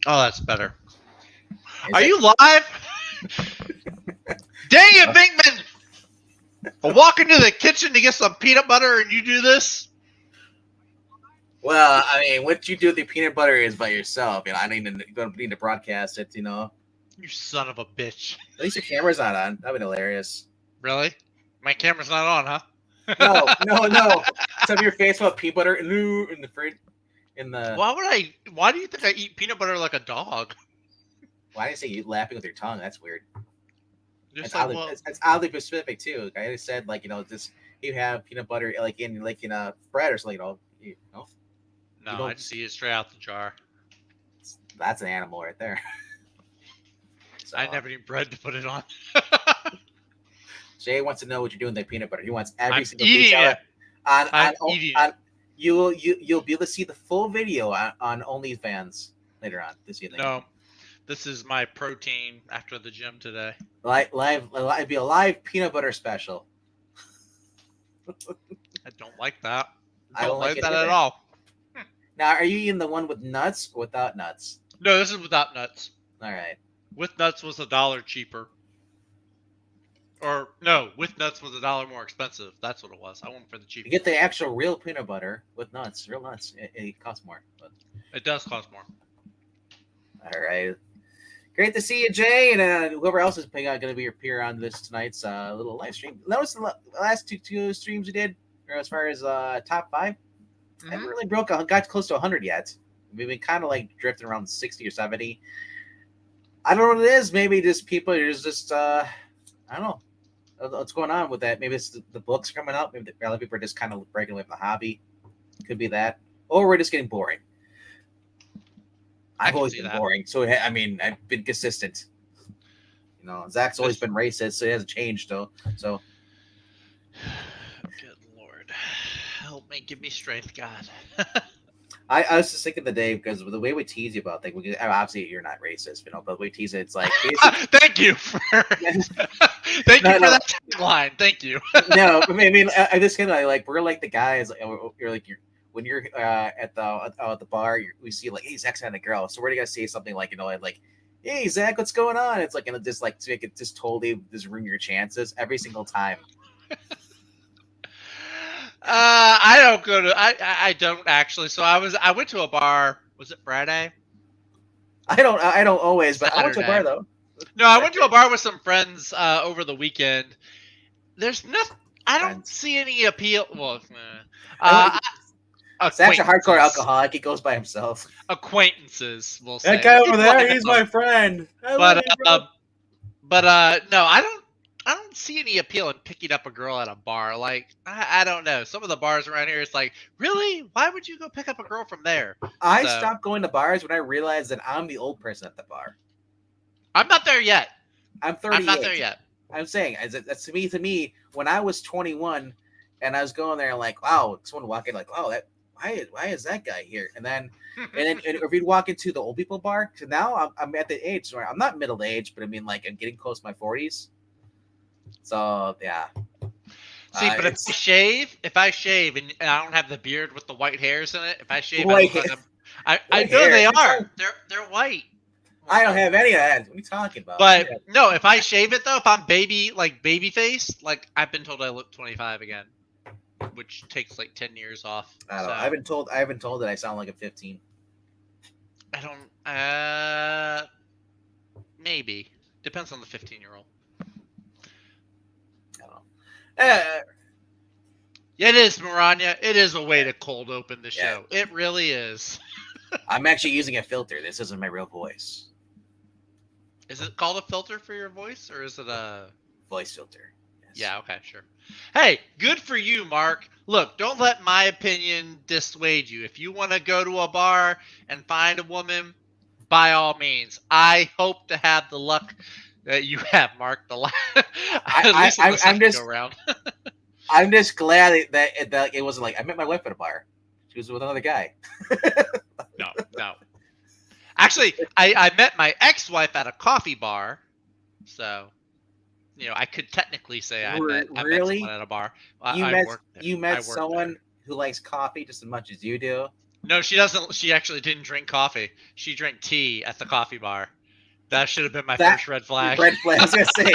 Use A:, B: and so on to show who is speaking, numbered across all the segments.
A: Oh, that's better.
B: Is
A: Are
B: it?
A: you live? Dang it, Binkman! I walk into the kitchen to get some peanut butter and you do this?
B: Well, I mean, what you do with the peanut butter is by yourself. You don't need to broadcast it.
A: You son of a bitch.
B: At least your camera's not on. That'd be hilarious.
A: Really? My camera's not on, huh?
B: No. Some of your face with peanut butter in the fridge.
A: Why do you think I eat peanut butter like a dog?
B: Why did I say you laughing with your tongue? That's weird.
A: Just
B: It's
A: like,
B: oddly,
A: well,
B: it's oddly specific too. I just said just you have peanut butter in a bread or something.
A: no,
B: you don't-
A: I just eat it straight out the jar.
B: That's an animal right there. So,
A: I never need bread to put it on.
B: Jay wants to know what you're doing with that peanut butter. He wants every
A: I'm
B: single
A: eating
B: detail.
A: it. I'm
B: On,
A: eating
B: on,
A: it.
B: you'll be able to see the full video on OnlyFans later on this evening.
A: No, this is my protein after the gym today.
B: It'd be a live peanut butter special.
A: I don't like that.
B: I
A: Don't
B: don't like
A: like
B: it
A: that
B: either.
A: at all.
B: Now, are you eating the one with nuts or without nuts?
A: No, this is without nuts.
B: All right.
A: With nuts was $1 cheaper. Or no, with nuts was $1 more expensive. That's what it was. I went for the
B: You
A: cheapest.
B: get the actual real peanut butter with nuts, real nuts. It costs more. But,
A: It does cost more.
B: all right. Great to see you, Jay, and whoever else is going to be appear on this tonight's little live stream. Notice the last two streams we did, or as far as top 5, I haven't really got close to 100 yet. We've been kind of like drifting around 60 or 70. I don't know what it is. Maybe just people are just I don't know what's going on with that. Maybe it's the books coming out. Maybe other people are just kind of breaking away from the hobby. Could be that, or we're just getting boring. I've always been boring, so I mean, I've been consistent. Zach's always been racist, so he hasn't changed though. So,
A: good Lord, help me, give me strength, God.
B: I was just thinking the day because the way we tease you about things, obviously you're not racist, but we tease it. It's like
A: thank you for that tagline. Thank you.
B: No, I mean, I just kind of like we're like the guys. When you're at the bar, we see like, hey, Zach's having a girl, so we're gonna say something like, like, hey, Zach, what's going on? It's like, just like to make it just totally just ruin your chances every single time.
A: I don't go to. I don't actually. So I went to a bar. Was it Friday?
B: I don't always, but I went to a bar though.
A: No, I went to a bar with some friends over the weekend. There's nothing. I don't see any appeal. Well,
B: Zach's a hardcore alcoholic. He goes by himself.
A: Acquaintances, we'll say.
B: That guy over there, he's my friend.
A: But no, I don't see any appeal in picking up a girl at a bar. Like, I don't know. Some of the bars around here, it's like, really? Why would you go pick up a girl from there?
B: I stopped going to bars when I realized that I'm the old person at the bar.
A: I'm not there yet.
B: I'm 38.
A: I'm not there yet.
B: I'm saying, that's to me, when I was 21 and I was going there like, wow, someone walking like, oh, why is that guy here? And then if you'd walk into the old people bar, so now I'm at the age where I'm not middle aged, but I mean like I'm getting close to my 40s. So yeah.
A: See, but if I shave and I don't have the beard with the white hairs in it, if I shave, I know they are. They're white.
B: I don't have any of that. What are you talking about?
A: But no, if I shave it though, if I'm baby face, like I've been told I look 25 again, which takes like 10 years off.
B: I don't know. I've been told that I sound like a 15.
A: I don't. Maybe depends on the 15-year-old.
B: I don't know.
A: It is, Maranya. It is a way to cold open the show. It really is.
B: I'm actually using a filter. This isn't my real voice.
A: Is it called a filter for your voice, or is it a
B: voice filter? Yes.
A: Yeah, okay, sure. Hey, good for you, Mark. Look, don't let my opinion dissuade you. If you want to go to a bar and find a woman, by all means. I hope to have the luck that you have, Mark.
B: I'm just glad that it wasn't like I met my wife at a bar. She was with another guy.
A: No. Actually, I met my ex-wife at a coffee bar. So I could technically say I met
B: Really?
A: someone at a bar.
B: You
A: I
B: met
A: worked there.
B: you
A: I
B: met
A: worked
B: someone
A: there.
B: who likes coffee just as much as you do.
A: No, she doesn't. She actually didn't drink coffee. She drank tea at the coffee bar. That should have been my
B: That
A: first red flag.
B: red flag. I was gonna say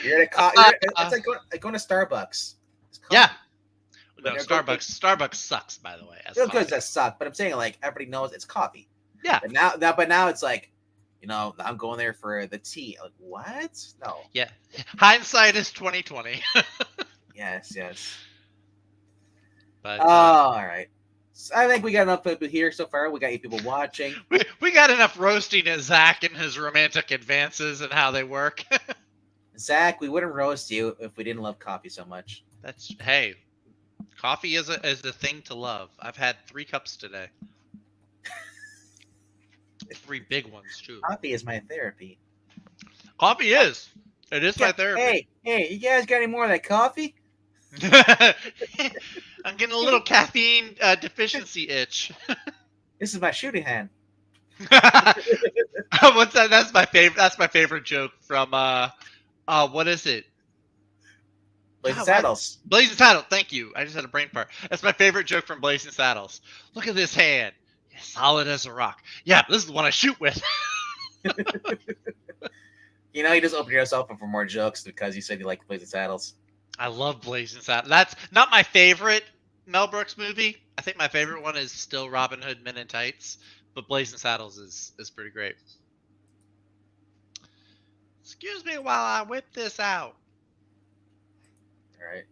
B: you're at a it's like going to Starbucks. It's coffee.
A: Yeah.
B: But
A: No,
B: they're going-
A: Starbucks sucks, by the way. As
B: Because
A: coffee.
B: that suck, but I'm saying like everybody knows it's coffee.
A: Yeah.
B: But now it's like, I'm going there for the tea. Like what? No.
A: Yeah. Hindsight is 2020.
B: Yes.
A: But
B: all right. So I think we got enough people here so far. We got 8 people watching.
A: we got enough roasting at Zach and his romantic advances and how they work.
B: Zach, we wouldn't roast you if we didn't love coffee so much.
A: Hey, coffee is a thing to love. I've had 3 cups today. 3 big ones too.
B: Coffee is my therapy.
A: Coffee is. It is my therapy.
B: Hey, you guys got any more of that coffee?
A: I'm getting a little caffeine deficiency itch.
B: This is my shooting hand.
A: What's that? That's my favorite. That's my favorite joke from what is it?
B: Blazing Saddles.
A: Blazing Saddles. Thank you. I just had a brain fart. That's my favorite joke from Blazing Saddles. Look at this hand. It's solid as a rock. Yeah, this is the one I shoot with.
B: You just opened yourself up for more jokes because you said you like Blazing Saddles.
A: I love Blazing Saddles. That's not my favorite Mel Brooks movie. I think my favorite one is still Robin Hood Men in Tights, but Blazing Saddles is pretty great. Excuse me while I whip this out.
B: All right.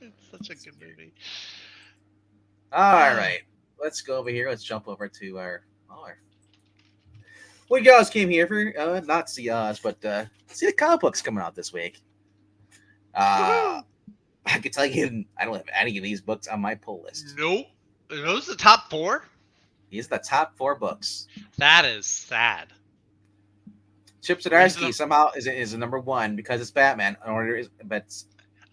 A: It's such a good movie.
B: All right. Let's go over here. Let's jump over to our. We guys came here for not see us, but see the comic books coming out this week. I can tell you, I don't have any of these books on my pull list.
A: Nope. Are those the top 4?
B: These are the top 4 books.
A: That is sad.
B: Chip Zdarsky somehow is number 1 because it's Batman. But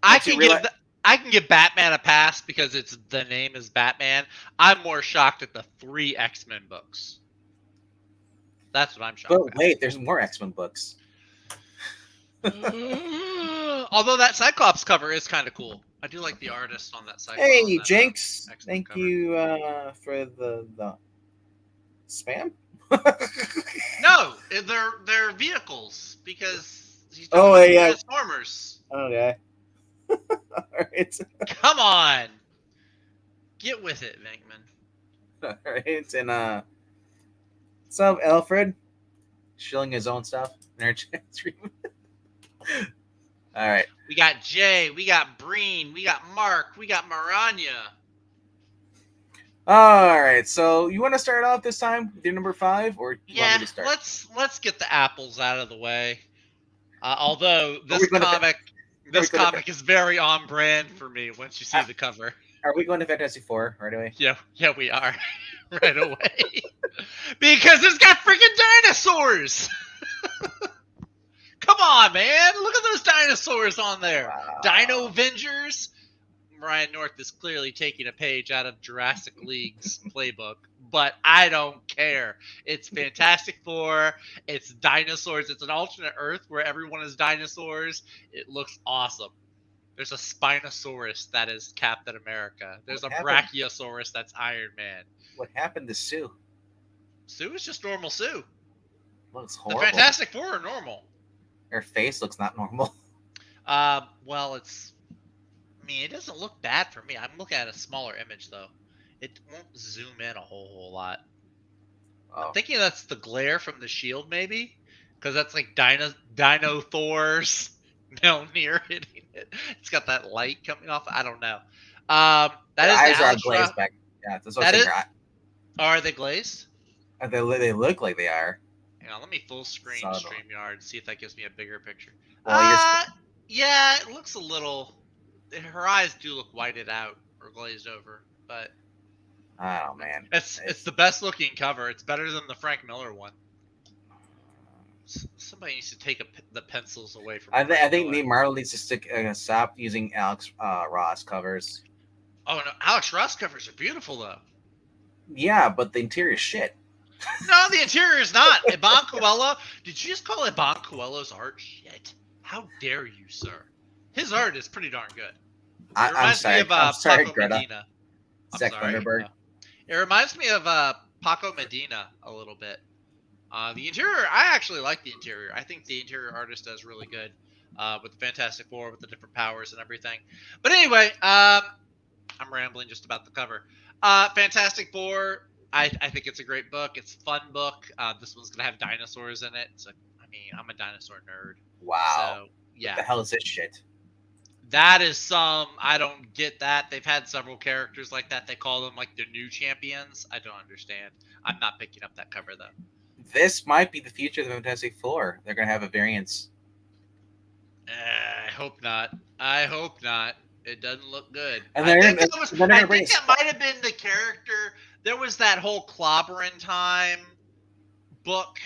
A: I can give Batman a pass because the name is Batman. I'm more shocked at the 3 X-Men books. That's what I'm shocked at.
B: But wait, there's more X-Men books.
A: Although that Cyclops cover is kind of cool. I do like the artist on that Cyclops.
B: Hey, Jinx. Thank
A: cover.
B: you for the spam.
A: No, they're vehicles because he's Transformers.
B: Okay. All right.
A: Come on. Get with it, Venkman.
B: All right. And what's up, Alfred? Shilling his own stuff in our chat stream. All right.
A: We got Jay, we got Breen, we got Mark, we got Maranya.
B: All right. So you want to start off this time with your number 5, or you want me to start?
A: let's get the apples out of the way. Although this comic is very on brand for me once you see the cover.
B: Are we going to Fantasy 4 right away?
A: Yeah, we are right away because it's got freaking dinosaurs. Come on, man! Look at those dinosaurs on there. Wow. Dino Avengers. Ryan North is clearly taking a page out of Jurassic League's playbook, but I don't care. It's Fantastic Four. It's dinosaurs. It's an alternate Earth where everyone is dinosaurs. It looks awesome. There's a Spinosaurus that is Captain America. There's a Brachiosaurus that's Iron Man.
B: What happened to Sue?
A: Sue is just normal Sue.
B: Looks horrible.
A: The Fantastic Four are normal.
B: Her face looks not normal.
A: Well, it doesn't look bad for me. I'm looking at a smaller image, though. It won't zoom in a whole lot. Oh. I'm thinking that's the glare from the shield, maybe? Because that's like Dino Thor's near hitting it. It's got that light coming off. I don't know. That is
B: eyes are glazed back. Yeah, that's what
A: Are they glazed?
B: They look like they are.
A: Hang on, let me full screen StreamYard, see if that gives me a bigger picture. Yeah, it looks a little... Her eyes do look whited out or glazed over, but...
B: Oh, man.
A: It's the best looking cover. It's better than the Frank Miller one. Somebody needs to take the pencils away from
B: I think Marvel needs to stop using Alex Ross covers.
A: Oh, no. Alex Ross covers are beautiful, though.
B: Yeah, but the interior is shit.
A: No, the interior is not. Iban Coelho. Did you just call Iban Coelho's art shit? How dare you, sir? His art is pretty darn good. It
B: I'm
A: reminds me
B: sorry.
A: of
B: I'm sorry,
A: Paco
B: Greta.
A: Medina. I'm
B: Zach
A: sorry.
B: Thunderberg.
A: It reminds me of Paco Medina a little bit. The interior, I actually like the interior. I think the interior artist does really good with the Fantastic Four, with the different powers and everything. But anyway, I'm rambling just about the cover. Fantastic Four, I think it's a great book. It's a fun book. This one's going to have dinosaurs in it. So, I mean, I'm a dinosaur nerd.
B: Wow.
A: So, yeah.
B: What the hell is this shit?
A: That is I don't get that. They've had several characters like that. They call them like the new champions. I don't understand. I'm not picking up that cover though.
B: This might be the future of the Fantastic Four. They're going to have a variance.
A: I hope not. I hope not. It doesn't look good.
B: And
A: I think that might have been the character. There was that whole Clobberin' Time book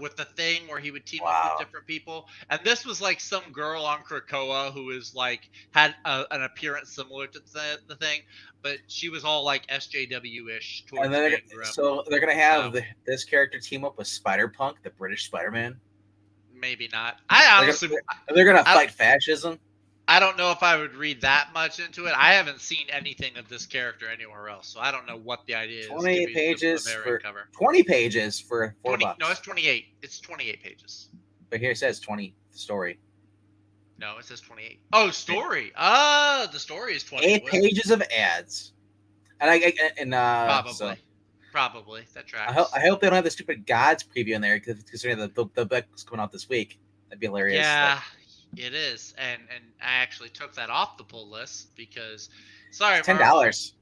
A: with the thing where he would team up with different people, and this was like some girl on Krakoa who is like had an appearance similar to the thing, but she was all like SJW-ish.
B: And then they're gonna have this character team up with Spider-Punk, the British Spider-Man.
A: Maybe not. I honestly,
B: they're gonna fight fascism.
A: I don't know if I would read that much into it. I haven't seen anything of this character anywhere else, so I don't know what the idea is.
B: 20 pages for
A: cover.
B: 20 pages for $4.
A: No, it's 28. It's 28 pages.
B: But here it says 20 story.
A: No, it says 28. Oh, story. The story is 20.
B: 8 pages of ads. And
A: probably that tracks.
B: I hope they don't have the stupid Gods preview in there because considering the book's coming out this week. That'd be hilarious.
A: Yeah. It is, and I actually took that off the pull list because, sorry,
B: it's $10.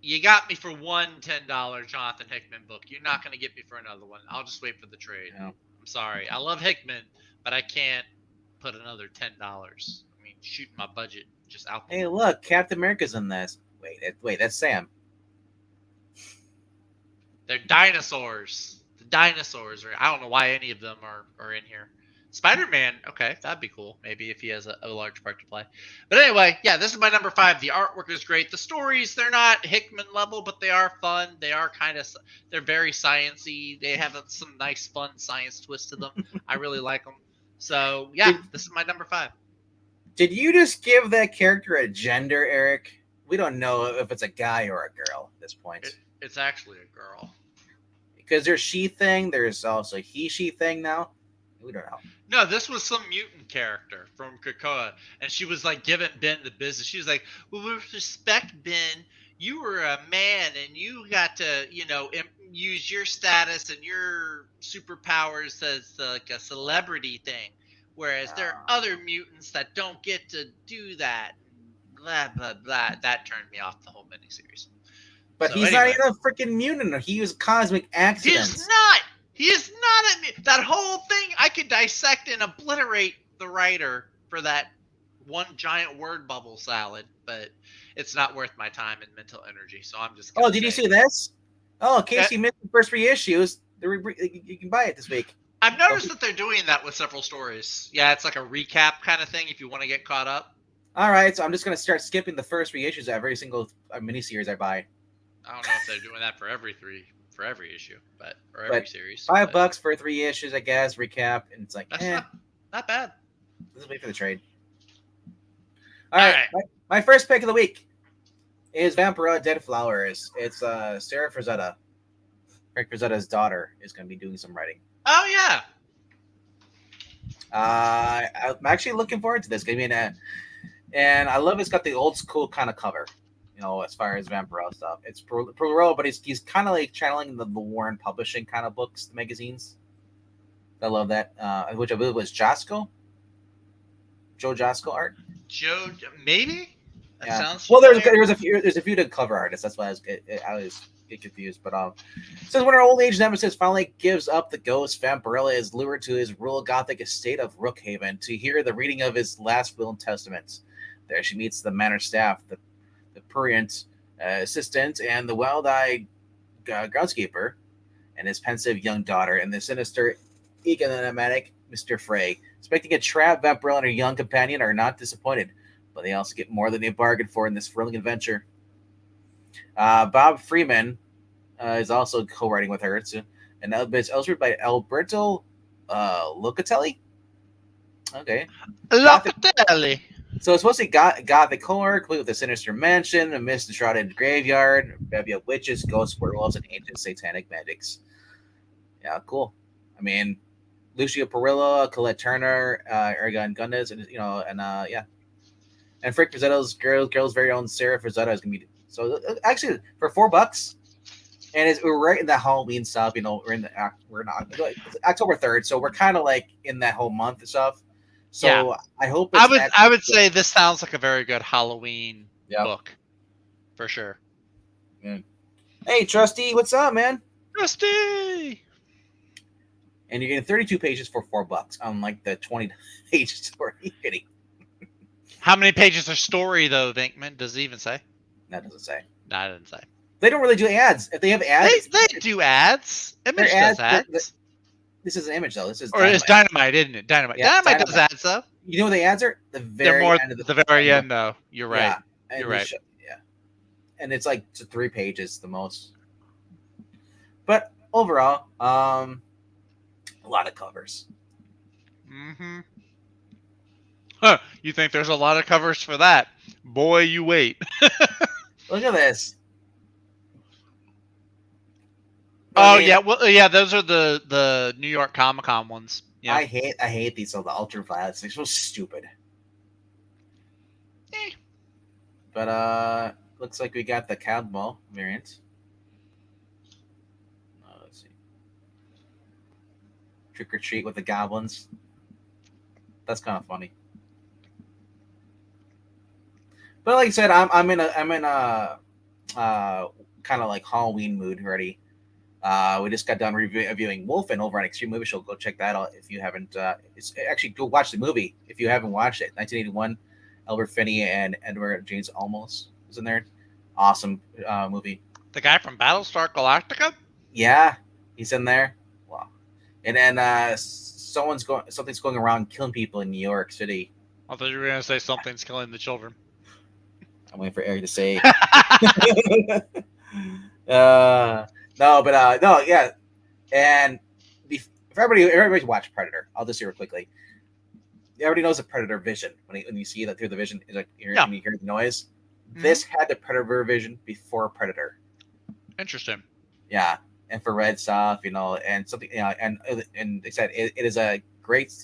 A: You got me for one $10 Jonathan Hickman book. You're not going to get me for another one. I'll just wait for the trade.
B: No.
A: I'm sorry. I love Hickman, but I can't put another $10. I mean, shoot my budget just out.
B: Hey, look, Captain America's in this. Wait, that's Sam.
A: They're dinosaurs. The dinosaurs I don't know why any of them are in here. Spider-Man, okay, that'd be cool. Maybe if he has a large part to play. But anyway, yeah, this is my number 5. The artwork is great. The stories, they're not Hickman level, but they are fun. They are they're very sciencey. They have some nice, fun science twist to them. I really like them. So, yeah, this is my number 5.
B: Did you just give that character a gender, Eric? We don't know if it's a guy or a girl at this point.
A: It's actually a girl.
B: Because there's she thing. There's also he-she thing now. We don't know.
A: No, this was some mutant character from Krakoa, and she was like giving Ben the business. She was like, "Well, with respect, Ben, you were a man, and you got to, use your status and your superpowers as like a celebrity thing, whereas there are other mutants that don't get to do that." Blah blah blah. That turned me off the whole miniseries.
B: But he's not even a freaking mutant. He was cosmic accidents.
A: He's not. He is not that whole thing. I could dissect and obliterate the writer for that one giant word bubble salad, but it's not worth my time and mental energy. So I'm just.
B: Oh, did you see this? Oh, in case you missed the first reissues, you can buy it this week.
A: I've noticed that they're doing that with several stories. Yeah, it's like a recap kind of thing if you want to get caught up.
B: All right, so I'm just going to start skipping the first reissues of every single miniseries I buy.
A: I don't know if they're doing that for every issue, or every series.
B: $5 for 3 issues, I guess. Recap, and it's like,
A: that's not bad.
B: Let's wait for the trade. All right. My first pick of the week is Vampirella Dead Flowers. It's Sarah Frazetta. Frank Frazetta's daughter is going to be doing some writing.
A: Oh yeah.
B: I'm actually looking forward to this. And I love it's got the old school kind of cover. As far as Vampirella stuff, it's Poirot, but he's kind of like channeling the Warren Publishing kind of books, the magazines. I love that. Which I believe was Joe Josko art.
A: Joe, maybe. That sounds.
B: Well, there's a few to cover artists. That's why I always get confused. But says when her old age nemesis finally gives up the ghost, Vampirella is lured to his rural Gothic estate of Rookhaven to hear the reading of his last will and testament. There she meets the manor staff, the prurient assistant, and the wild-eyed groundskeeper, and his pensive young daughter, and the sinister, enigmatic Mr. Frey. Expecting a trap, Vampirella and her young companion are not disappointed, but they also get more than they bargained for in this thrilling adventure. Bob Freeman is also co-writing with her. and it's illustrated by Alberto Locatelli. Okay. Gothic.
A: Locatelli.
B: So it's supposed to be gothic horror, complete with a sinister mansion, a mist-shrouded graveyard, maybe of witches, ghosts, werewolves, and ancient satanic magics. Yeah, cool. I mean, Lucio Perillo, Colette Turner, Aragon Gundes, and yeah, and Frank Frazzetto's girl's very own Sarah Frazzetta is gonna be. So actually, for $4, and we're right in the Halloween stuff. You know, we're not October 3rd, so we're kind of like in that whole month and stuff. So
A: Yeah.
B: I hope
A: I would say this sounds like a very good Halloween book, for sure.
B: Yeah. Hey, Trusty, what's up, man?
A: Trusty.
B: And you're getting 32 pages for $4, unlike the 20 pages story. Kidding.
A: How many pages are story though, Vinkman? Does it even say?
B: That doesn't say.
A: No, I didn't say.
B: They don't really do ads. If they have ads,
A: they do ads. Image does ads.
B: This is an Image though. This is
A: Dynamite. It's Dynamite, isn't it? Dynamite. Yeah, Dynamite does ads though.
B: You know what the ads are?
A: They're more end of the very end though. You're right.
B: Yeah,
A: you're right.
B: Yeah, and it's like 3 pages the most. But overall, a lot of covers.
A: Mm-hmm. Huh. You think there's a lot of covers for that? Boy, you wait.
B: Look at this.
A: Oh yeah, well yeah, those are the New York Comic Con ones. Yeah.
B: I hate these. So the ultraviolets, they're so stupid. But looks like we got the Cadmo variant. Let's see. Trick or treat with the goblins. That's kind of funny. But like I said, I'm in a kind of like Halloween mood already. We just got done reviewing Wolfen over on Extreme Movie Show. Go check that out if you haven't. It's actually go watch the movie if you haven't watched it. 1981, Albert Finney and Edward James Olmos is in there. Awesome movie.
A: The guy from Battlestar Galactica.
B: Yeah, he's in there. Wow. And then something's going around killing people in New York City.
A: I thought you were gonna say something's killing the children.
B: I'm waiting for Eric to say. No, but no, yeah, and if everybody watch Predator, I'll just say real quickly. Everybody knows the Predator vision when you see that through the vision, is like when you hear the noise. Mm-hmm. This had the Predator vision before Predator.
A: Interesting.
B: Yeah, infrared stuff, and something, and they said it is a great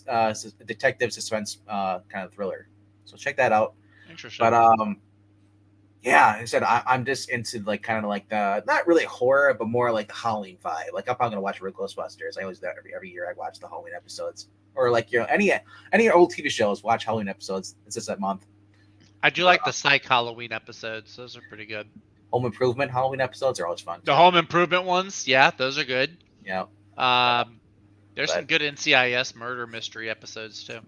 B: detective suspense kind of thriller. So check that out.
A: Interesting.
B: But yeah, like I said, I'm just into like kind of like the not really horror, but more like the Halloween vibe. Like I'm probably gonna watch Real Ghostbusters. I always do that every year. I watch the Halloween episodes, or like any old TV shows. Watch Halloween episodes. It's just that month.
A: I do like the Psych Halloween episodes. Those are pretty good.
B: Home Improvement Halloween episodes are always fun.
A: The Home Improvement ones, yeah, those are good.
B: Yeah.
A: There's some good NCIS murder mystery episodes too.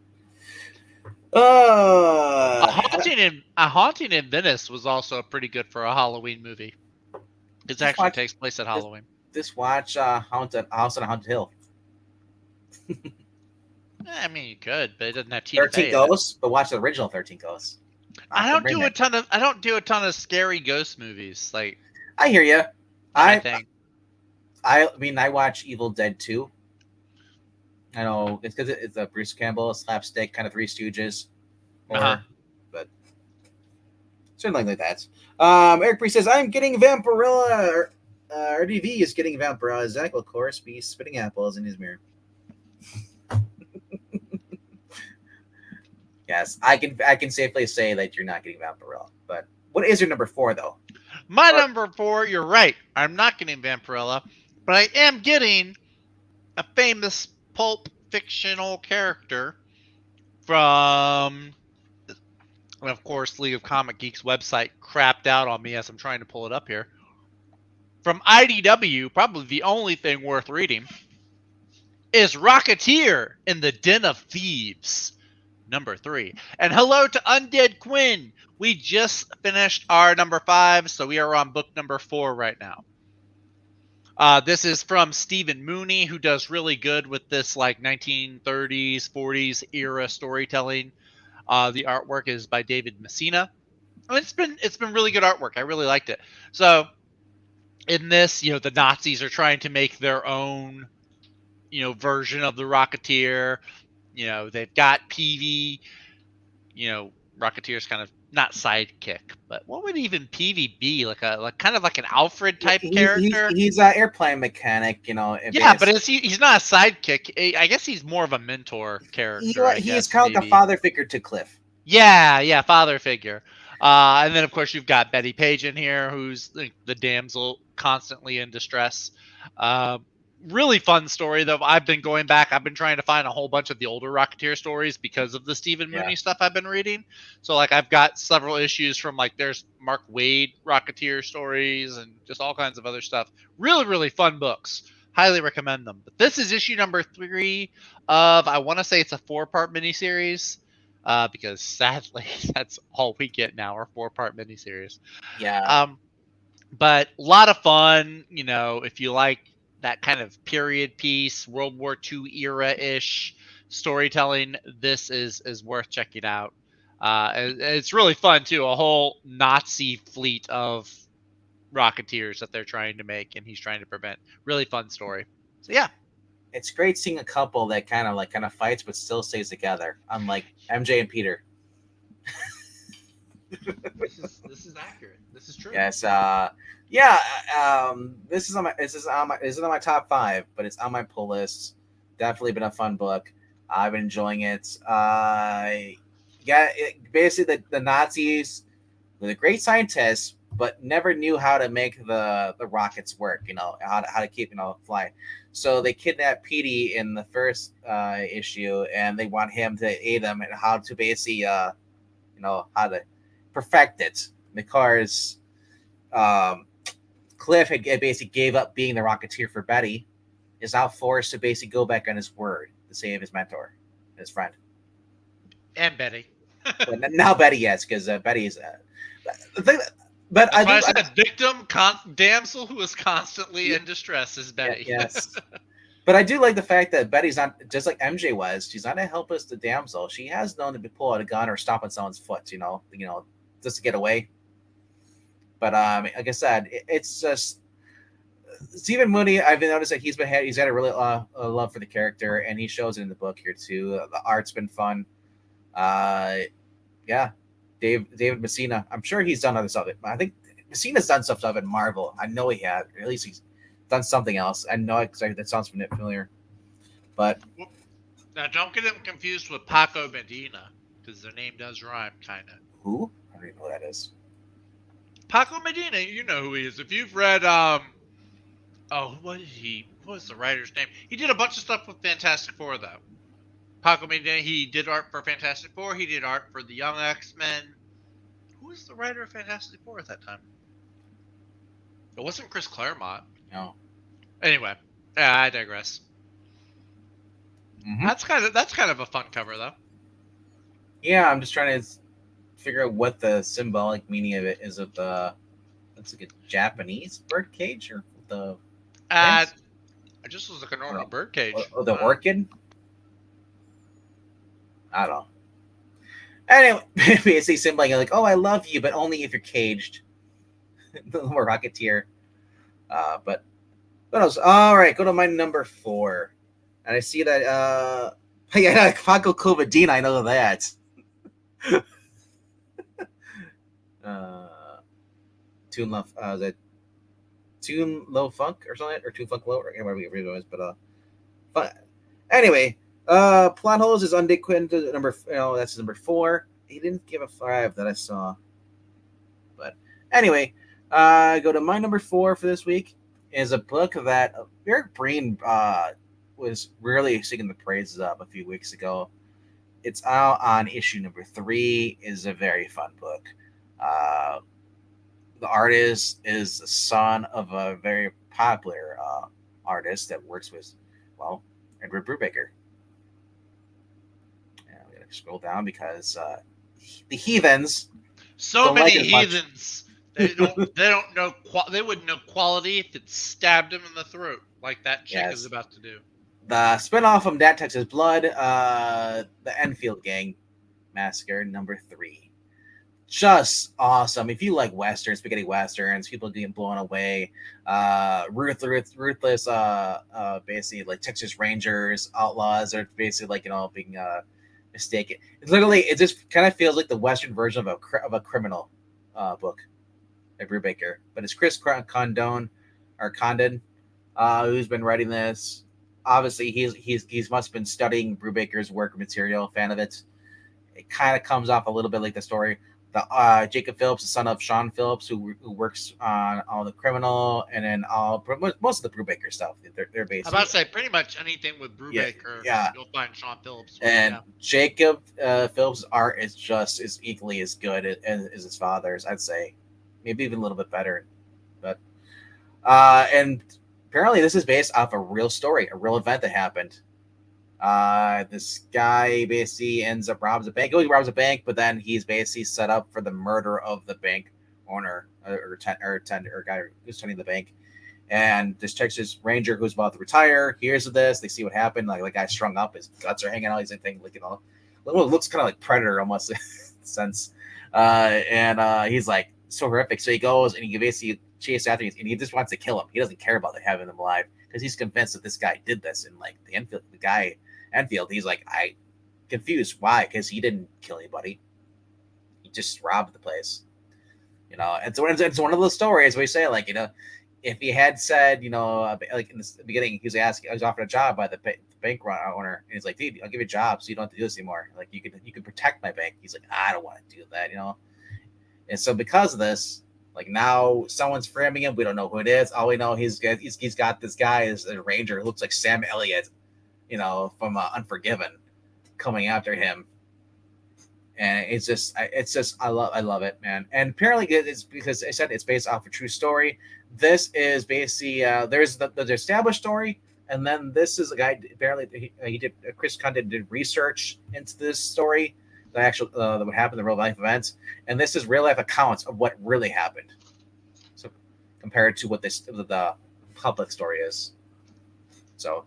B: A
A: Haunting in Venice was also pretty good for a Halloween movie. It actually takes place at Halloween.
B: Just watch House on Haunted Hill.
A: I mean, you could, but it doesn't have
B: 13 Ghosts. But watch the original 13 Ghosts.
A: I don't do a ton of scary ghost movies. Like,
B: I hear you.
A: I
B: mean, I watch Evil Dead 2. I know it's because it's a Bruce Campbell slapstick kind of Three Stooges, but certainly like that. Eric Priest says, "I'm getting Vampirella. RDV is getting Vampirella. Zach will, of course, be spitting apples in his mirror." Yes, I can safely say that you're not getting Vampirella. But what is your number 4 though?
A: My number 4, you're right. I'm not getting Vampirella, but I am getting a famous pulp fictional character from, and of course, League of Comic Geeks website crapped out on me as I'm trying to pull it up here. From IDW, probably the only thing worth reading is Rocketeer in the Den of Thieves, number 3. And hello to Undead Quinn. We just finished our number 5, so we are on book number 4 right now. This is from Stephen Mooney, who does really good with this like 1930s, 40s era storytelling. The artwork is by David Messina. It's been really good artwork. I really liked it. So in this, the Nazis are trying to make their own, version of the Rocketeer. They've got Peavy, Rocketeer's kind of not sidekick, but what would even Peavy be? Like kind of like an Alfred type character?
B: He's an airplane mechanic,
A: Yeah, but he's not a sidekick. I guess he's more of a mentor character.
B: He's kind of like a father figure to Cliff.
A: Yeah, father figure. And then of course you've got Betty Page in here, who's the damsel constantly in distress. Really fun story though. I've been going back. I've been trying to find a whole bunch of the older Rocketeer stories because of the Stephen Mooney stuff I've been reading. So I've got several issues from there's Mark Waid Rocketeer stories and just all kinds of other stuff. Really, really fun books. Highly recommend them. But this is issue number 3 of, I want to say it's a 4-part miniseries. Because sadly, that's all we get now, are 4-part miniseries.
B: Yeah.
A: But a lot of fun, if you like that kind of period piece, World War II era-ish storytelling, this is worth checking out. It's really fun, too. A whole Nazi fleet of Rocketeers that they're trying to make, and he's trying to prevent. Really fun story. So, yeah.
B: It's great seeing a couple that kind of fights but still stays together, unlike MJ and Peter.
A: This is accurate. This is true.
B: Yes. This is on my top 5, but it's on my pull list. Definitely been a fun book. I've been enjoying it. Basically the Nazis were the great scientists, but never knew how to make the rockets work. How to keep flying. So they kidnapped Petey in the first issue, and they want him to aid them in how to basically how to perfect it. Because Cliff had basically gave up being the Rocketeer for Betty, is now forced to basically go back on his word to save his mentor, his friend,
A: and Betty.
B: But now Betty, yes, because Betty is the thing. But
A: I said victim, damsel who is constantly in distress is Betty.
B: Yes. But I do like the fact that Betty's not just like MJ was. She's not a helpless the damsel. She has known to pull out a gun or stop on someone's foot, just to get away. But like I said, it's just Stephen Mooney. I've noticed that he's had a really a love for the character, and he shows it in the book here too. The art's been fun. David Messina. I'm sure he's done other stuff. I think Messina's done stuff in Marvel. I know he had. Or at least he's done something else. I know that sounds familiar. But
A: now, don't get him confused with Paco Medina, because their name does rhyme, kind of.
B: Who? I don't even know who that is.
A: Paco Medina, you know who he is. If you've read, what was the writer's name? He did a bunch of stuff with Fantastic Four, though. Paco Medina, he did art for Fantastic Four. He did art for the Young X-Men. Who was the writer of Fantastic Four at that time? It wasn't Chris Claremont.
B: No.
A: Anyway, I digress.
B: Mm-hmm.
A: That's kind of a fun cover, though.
B: Yeah, I'm just trying to figure out what the symbolic meaning of it is. Of the, looks like a Japanese bird cage or the.
A: I just was looking over a bird cage.
B: Or the orchid. I don't know. Anyway, basically symbolizing like, oh, I love you, but only if you're caged. The more Rocketeer. But what else? All right, go to my number 4. And I see that Paco Covadina, I know that. Tune Love, that Tune Low Funk or something, or Tune Funk Low, or whatever it was, but fun. Anyway, Plot Holes is Undick Quinn that's number 4. He didn't give a 5 that I saw. But anyway, go to my number 4 for this week is a book that Eric Breen was really singing the praises of a few weeks ago. It's out on issue number 3. Is a very fun book. The artist is the son of a very popular artist that works with, Edward Brubaker. And I'm gonna scroll down because the heathens.
A: So many heathens. They don't know. They wouldn't know quality if it stabbed him in the throat, like that chick is about to do.
B: The spinoff from That Texas Blood, the Enfield Gang Massacre, number 3. just awesome. If you like westerns, spaghetti westerns, people getting blown away, ruthless, basically like Texas Rangers, outlaws, are basically like being mistaken. It's literally, it just kind of feels like the western version of a criminal book, like Brubaker. But it's Chris Condon, who's been writing this. Obviously, he's must have been studying Brubaker's work material, fan of it. It kind of comes off a little bit like the story. The Jacob Phillips, the son of Sean Phillips, who works on all the criminal and then most of the Brubaker stuff. They're
A: I'm
B: basically.
A: about to say pretty much anything with Brubaker.
B: Yeah.
A: You'll find Sean Phillips.
B: And Jacob Phillips' art is just as equally as good as his father's. I'd say, maybe even a little bit better. But and apparently this is based off a real story, a real event that happened. This guy basically ends up robs a bank. He robs a bank, but then he's basically set up for the murder of the bank owner or guy who's tending the bank. And this Texas Ranger who's about to retire hears of this. They see what happened. Like the guy strung up, his guts are hanging out. He's anything like it looks kind of like Predator almost in a sense. And he's like so horrific. So he goes and he basically chases after him, and he just wants to kill him. He doesn't care about having him alive because he's convinced that this guy did this. And like Enfield, he's like, I confused. Why? Because he didn't kill anybody. He just robbed the place. And so it's one of those stories where you say, like, if he had said, like in the beginning, he was offered a job by the bank owner, and he's like, dude, I'll give you a job so you don't have to do this anymore. Like, you can protect my bank. He's like, I don't want to do that, And so because of this, like now someone's framing him. We don't know who it is. All we know he's got this guy as a ranger who looks like Sam Elliott, from Unforgiven, coming after him. And it's just I love it, man. And apparently it's because I said it's based off a true story. This is basically there's the established story, and then this is a guy apparently Chris Condon did research into this story, the actual that would happen, the real life events, and this is real life accounts of what really happened. So compared to what the public story is. So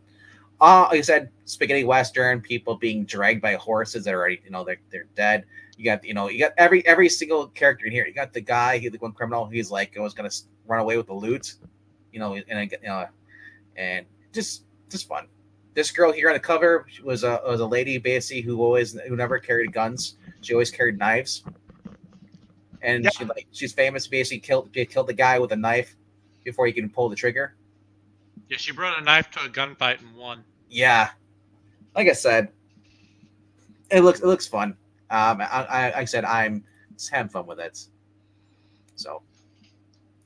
B: like I said, spaghetti western, people being dragged by horses that are already, they're dead. You got every single character in here. You got the guy, the one criminal. He's like, was gonna run away with the loot, and just fun. This girl here on the cover was a lady basically who never carried guns. She always carried knives, and she's famous. Basically, killed the guy with a knife before he can pull the trigger.
A: Yeah, she brought a knife to a gunfight and won. Yeah,
B: like I said, it looks fun. I said I'm just having fun with it. So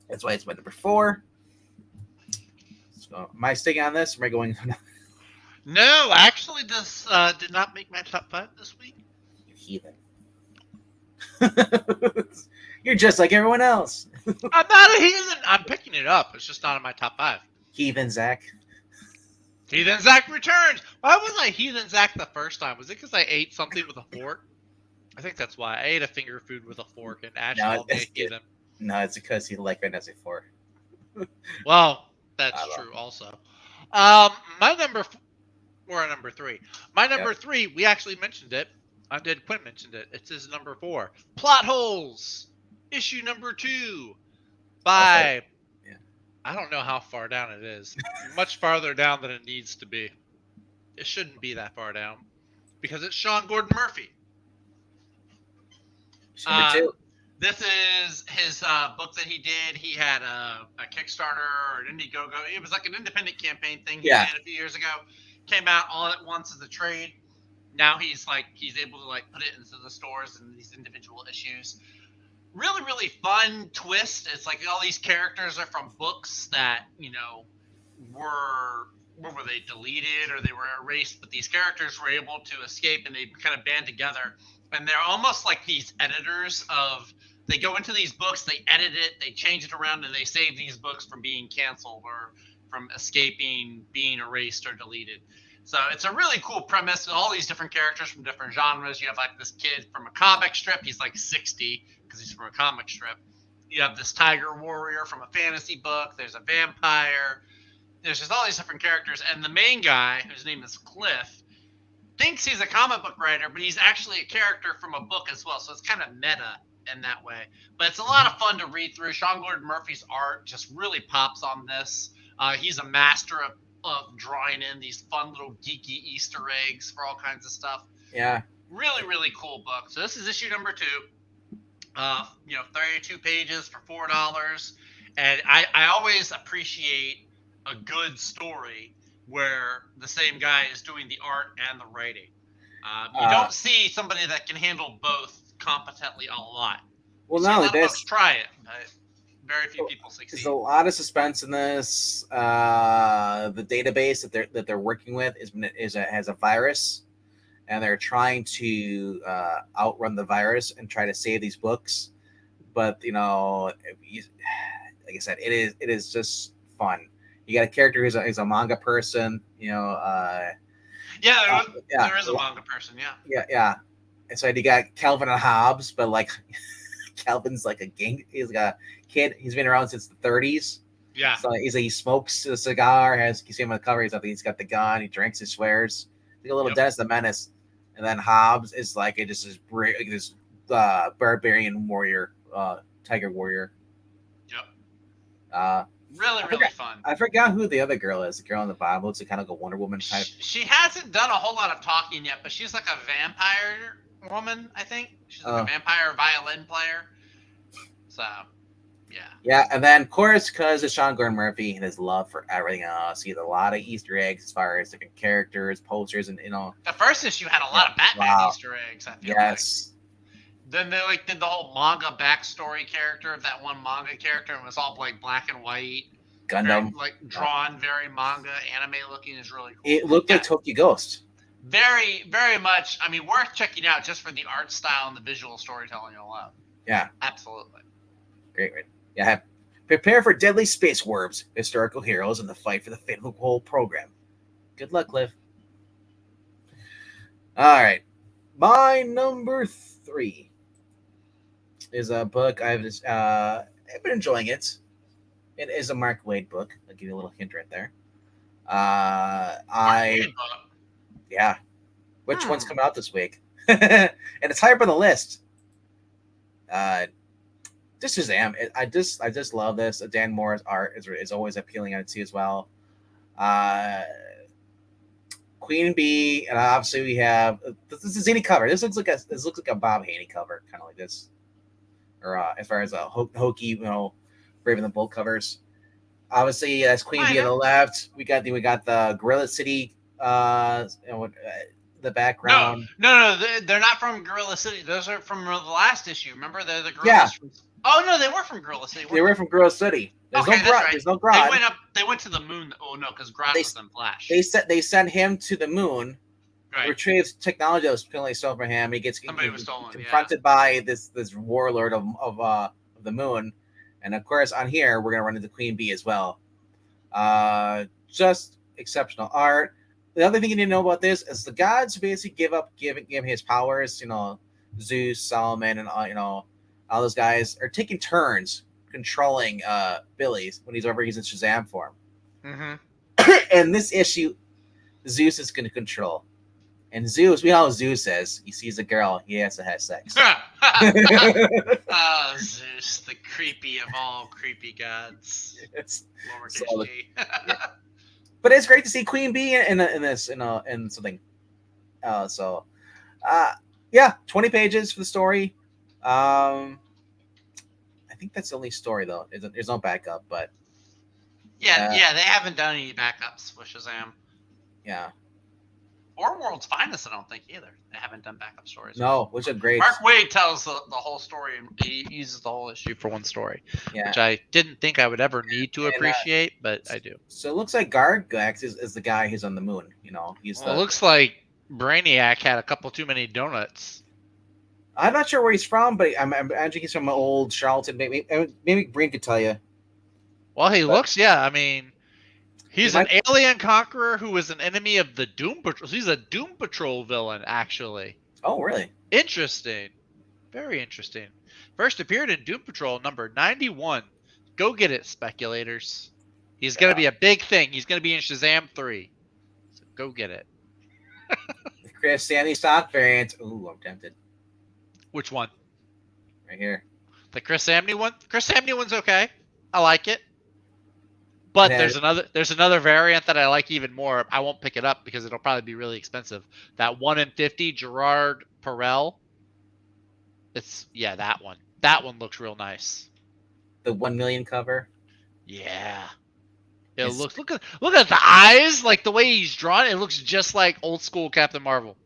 B: that's why it's my number 4. So am I sticking on this? Or am I going?
A: No, actually, this did not make my top 5 this week.
B: You heathen. You're just like everyone else.
A: I'm not a heathen. I'm picking it up. It's just not in my top 5.
B: Heathen Zach.
A: Heathen Zach returns. Why was I Heathen Zach the first time? Was it because I ate something with a fork? I think that's why. I ate a finger food with a fork and Ashley called me a heathen.
B: No, it's because he liked Fantasy 4.
A: Well, that's true also. My number 3. My number 3, we actually mentioned it. Quinn mentioned it. It's his number 4. Plot Holes. Issue number 2. By... I don't know how far down it is. Much farther down than it needs to be. It shouldn't be that far down. Because it's Sean Gordon Murphy. This is his book that he did. He had a Kickstarter or an Indiegogo. It was like an independent campaign thing he did a few years ago. Came out all at once as a trade. Now he's able to put it into the stores and these individual issues. Really, really fun twist. It's like all these characters are from books that, were they deleted or they were erased, but these characters were able to escape and they kind of band together. And they're almost like these editors they go into these books, they edit it, they change it around, and they save these books from being canceled or from escaping, being erased or deleted. So it's a really cool premise. All these different characters from different genres. You have this kid from a comic strip. He's 60 because he's from a comic strip. You have this tiger warrior from a fantasy book. There's a vampire. There's just all these different characters. And the main guy, whose name is Cliff, thinks he's a comic book writer, but he's actually a character from a book as well. So it's kind of meta in that way. But it's a lot of fun to read through. Sean Gordon Murphy's art just really pops on this. He's a master of drawing in these fun little geeky Easter eggs for all kinds of stuff.
B: Yeah.
A: Really, really cool book. So this is issue number 2. 32 pages for $4. And I always appreciate a good story where the same guy is doing the art and the writing. You don't see somebody that can handle both competently a lot.
B: Well,
A: not
B: only
A: only
B: this,
A: folks try it, but very few people succeed.
B: There's a lot of suspense in this. The database that they're working with has a virus, and they're trying to outrun the virus and try to save these books. But like I said, it is just fun. You got a character who's a manga person.
A: There is a manga person.
B: Yeah. And so you got Calvin and Hobbes, but like Calvin's like he's like a kid. He's been around since the 30s.
A: Yeah.
B: So he smokes a cigar. You see him on the cover. He's got the gun. He drinks. He swears. Like a little Dennis the Menace. And then Hobbes is like this barbarian warrior, tiger warrior.
A: Yep. Really fun.
B: I forgot who the other girl is. The girl on the bottom looks like kind of like a Wonder Woman type.
A: She hasn't done a whole lot of talking yet, but she's like a vampire woman, I think. She's like a vampire violin player. So, yeah.
B: Yeah, and then, of course, because of Sean Gordon Murphy and his love for everything else, he has a lot of Easter eggs as far as different characters, posters, and
A: The first issue had a lot of Batman Easter eggs, I feel like. Then they did the whole manga backstory character of that one manga character, and it was all like black and white.
B: Gundam.
A: Very, drawn, very manga, anime looking is really cool.
B: It looked like Tokyo Ghost.
A: Very, very much. I mean, worth checking out just for the art style and the visual storytelling alone.
B: Yeah.
A: Absolutely.
B: Great. Yeah. Prepare for deadly space worms, historical heroes, and the fight for the fate of the whole program. Good luck, Liv. All right. My number 3 is a book I've been enjoying it. It is a Mark Waid book. I'll give you a little hint right there. Which one's coming out this week? And it's higher up on the list. This is I just love this. Dan Moore's art is always appealing. I'd see as well. Queen Bee, and obviously we have this is any cover. This looks like a Bob Haney cover, kind of like this, or as far as a hokey, Brave and the Bold covers. Obviously, that's Queen Bee on the left. We got the Gorilla City, the background.
A: No, they're not from Gorilla City. Those are from the last issue. Remember, they're the Gorillas.
B: Yeah.
A: Oh no, they were from Gorilla City.
B: They were from Gorilla City. There's no Grodd.
A: They went to the moon. Oh no, because Grodd was in Flash.
B: They sent him to the moon.
A: Right.
B: Retrieves technology that was apparently stolen from him. He gets confronted by this warlord of the moon, and of course on here we're gonna run into Queen Bee as well. Just exceptional art. The other thing you need to know about this is the gods basically give him his powers. Zeus, Solomon, and all those guys are taking turns controlling Billy when he's in Shazam form.
A: Mm-hmm.
B: And this issue, Zeus is going to control. And Zeus, we know how Zeus is. He sees a girl, he has to have sex.
A: Zeus, the creepy of all creepy gods.
B: But it's great to see Queen Bee in something. 20 pages for the story. I think that's the only story though. There's no backup, but
A: they haven't done any backups with Shazam.
B: Yeah.
A: Or World's Finest, I don't think either. They haven't done backup stories.
B: No, which is great.
A: Mark Waid tells the whole story, and he uses the whole issue for one story, which I didn't think I would ever need to appreciate, but I do.
B: So it looks like Gargax is the guy who's on the moon. It
A: looks like Brainiac had a couple too many donuts.
B: I'm not sure where he's from, but I'm imagining he's from old Charlton. Maybe Breen could tell you.
A: Well, looks, I mean, he's an alien conqueror who was an enemy of the Doom Patrol. He's a Doom Patrol villain, actually.
B: Oh, really?
A: Interesting. Very interesting. First appeared in Doom Patrol number 91. Go get it, speculators. He's going to be a big thing. He's going to be in Shazam 3. So go get it.
B: The Chris Stanley stock variant. Ooh, I'm tempted.
A: Which one?
B: right here.
A: The Chris Samney one. Chris Samney one's okay. I like it. But
B: And
A: there's another variant that I like even more. I won't pick it up because it'll probably be really expensive. That 1 in 50 Gerard Perel. That one. That one looks real nice.
B: the 1 million cover.
A: Yeah. It looks look at the eyes, like the way he's drawn. It looks just like old school Captain Marvel.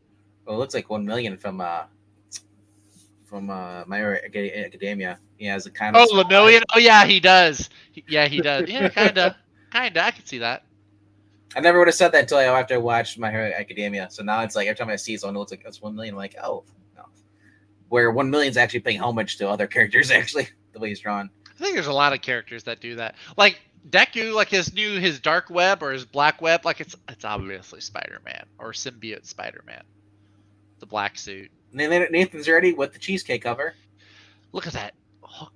B: Well, it looks like 1 million from My Hero Academia. He has a kind of.
A: Oh, Lemillion. Oh yeah, he does. Yeah, he does. Yeah, kinda. I can see that.
B: I never would have said that until after I watched My Hero Academia. So now it's like every time I see someone, it looks like that's 1 million. I'm like, oh no. Where 1 million is actually paying homage to other characters, actually the way he's drawn.
A: I think there's a lot of characters that do that. Like Deku, like his dark web or his black web, like it's obviously Spider-Man or symbiote Spider-Man. The black suit.
B: Nathan's ready with the cheesecake cover.
A: Look at that.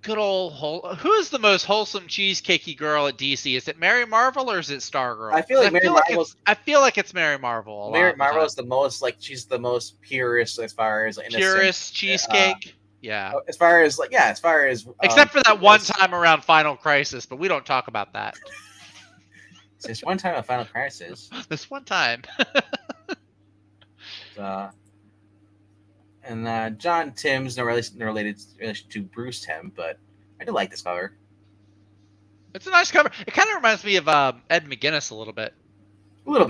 A: Good old who is the most wholesome cheesecakey girl at DC? Is it Mary Marvel or is it Stargirl?
B: I feel like Mary Marvel.
A: I feel like it's Mary Marvel.
B: Mary Marvel is the most she's the most purest as far as innocent.
A: Purest cheesecake. Yeah.
B: As far as
A: except for that one time around Final Crisis, but we don't talk about that.
B: This one time at Final Crisis.
A: This one time.
B: And John Tim's no relation to Bruce Timm, but I do like this cover.
A: It's a nice cover. It kind of reminds me of Ed McGuinness a little bit.
B: A little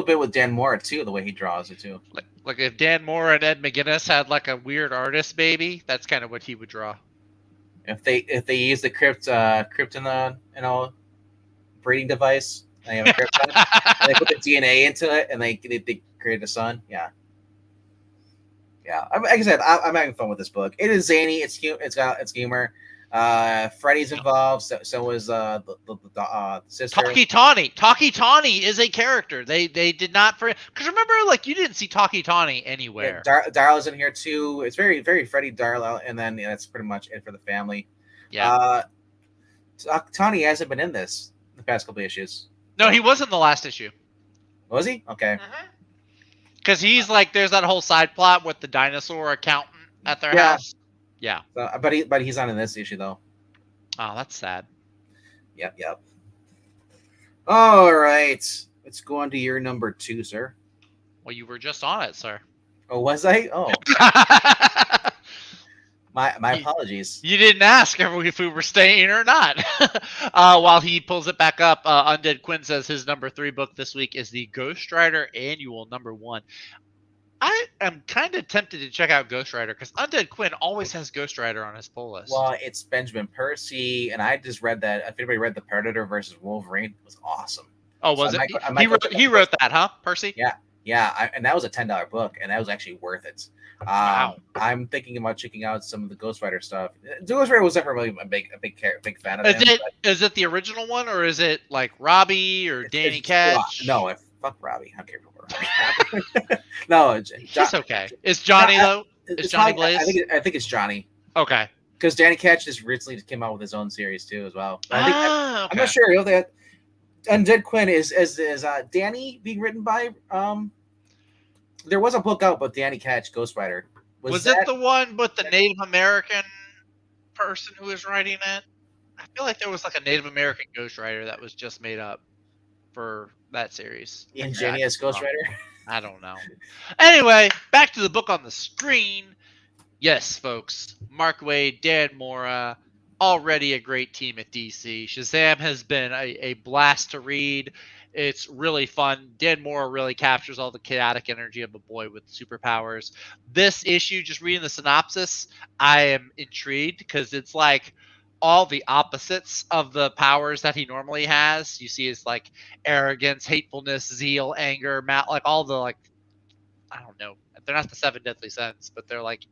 B: bit with Dan Mora too, the way he draws it too.
A: Like if Dan Mora and Ed McGuinness had like a weird artist baby, that's kind of what he would draw.
B: If they use the krypton breeding device, they have a krypton, and they put the DNA into it, and they create a sun. Yeah. Like I said, I'm having fun with this book. It is zany. It's humor. Freddy's involved. So was the sister.
A: Taki Tawny is a character. They did not because remember, like you didn't see Taki Tawny anywhere.
B: Yeah, Darla's in here too. It's very very Freddy Darla, and then that's pretty much it for the family.
A: Yeah.
B: Tawny hasn't been in the past couple issues.
A: No, he was in the last issue.
B: Was he? Okay.
A: Because he's like, there's that whole side plot with the dinosaur accountant at their house. Yeah.
B: But he's not in this issue though.
A: Oh, that's sad.
B: Yep. All right. Let's go on to your number 2, sir.
A: Well, you were just on it, sir.
B: Oh, was I? Oh. My apologies.
A: You didn't ask if we were staying or not. While he pulls it back up, Undead Quinn says his number 3 book this week is the Ghost Rider Annual #1. I am kind of tempted to check out Ghost Rider because Undead Quinn always has Ghost Rider on his pull list.
B: Well, it's Benjamin Percy, and I just read that. If anybody read The Predator versus Wolverine, it was awesome.
A: Oh, was it? He wrote that, huh, Percy?
B: Yeah, and that was a $10 book, and that was actually worth it.
A: Wow.
B: I'm thinking about checking out some of the Ghost Rider stuff. Ghost Rider was never really a big fan of him.
A: Is it the original one, or is it like Robbie or Danny Ketch?
B: No, fuck Robbie. I don't care about Robbie. No,
A: he's okay. Is Johnny though? Is Johnny Blaze?
B: I think it's Johnny.
A: Okay.
B: Because Danny Ketch just recently came out with his own series too, as well.
A: Okay.
B: I'm not sure. You know, Undead Quinn is Danny being written by There was a book out about Danny Ketch, Ghost Rider.
A: Was it the one with the Native American person who was writing it? I feel like there was like a Native American Ghost Rider that was just made up for that series.
B: Ingenious Ghost Rider?
A: I don't know. Anyway, back to the book on the screen. Yes, folks. Mark Waid, Dan Mora, already a great team at DC. Shazam has been a blast to read. It's really fun. Dan Mora really captures all the chaotic energy of a boy with superpowers. This issue, just reading the synopsis, I am intrigued because it's like all the opposites of the powers that he normally has. You see his like arrogance, hatefulness, zeal, anger, like all the like, I don't know. They're not the 7 deadly sins, but they're like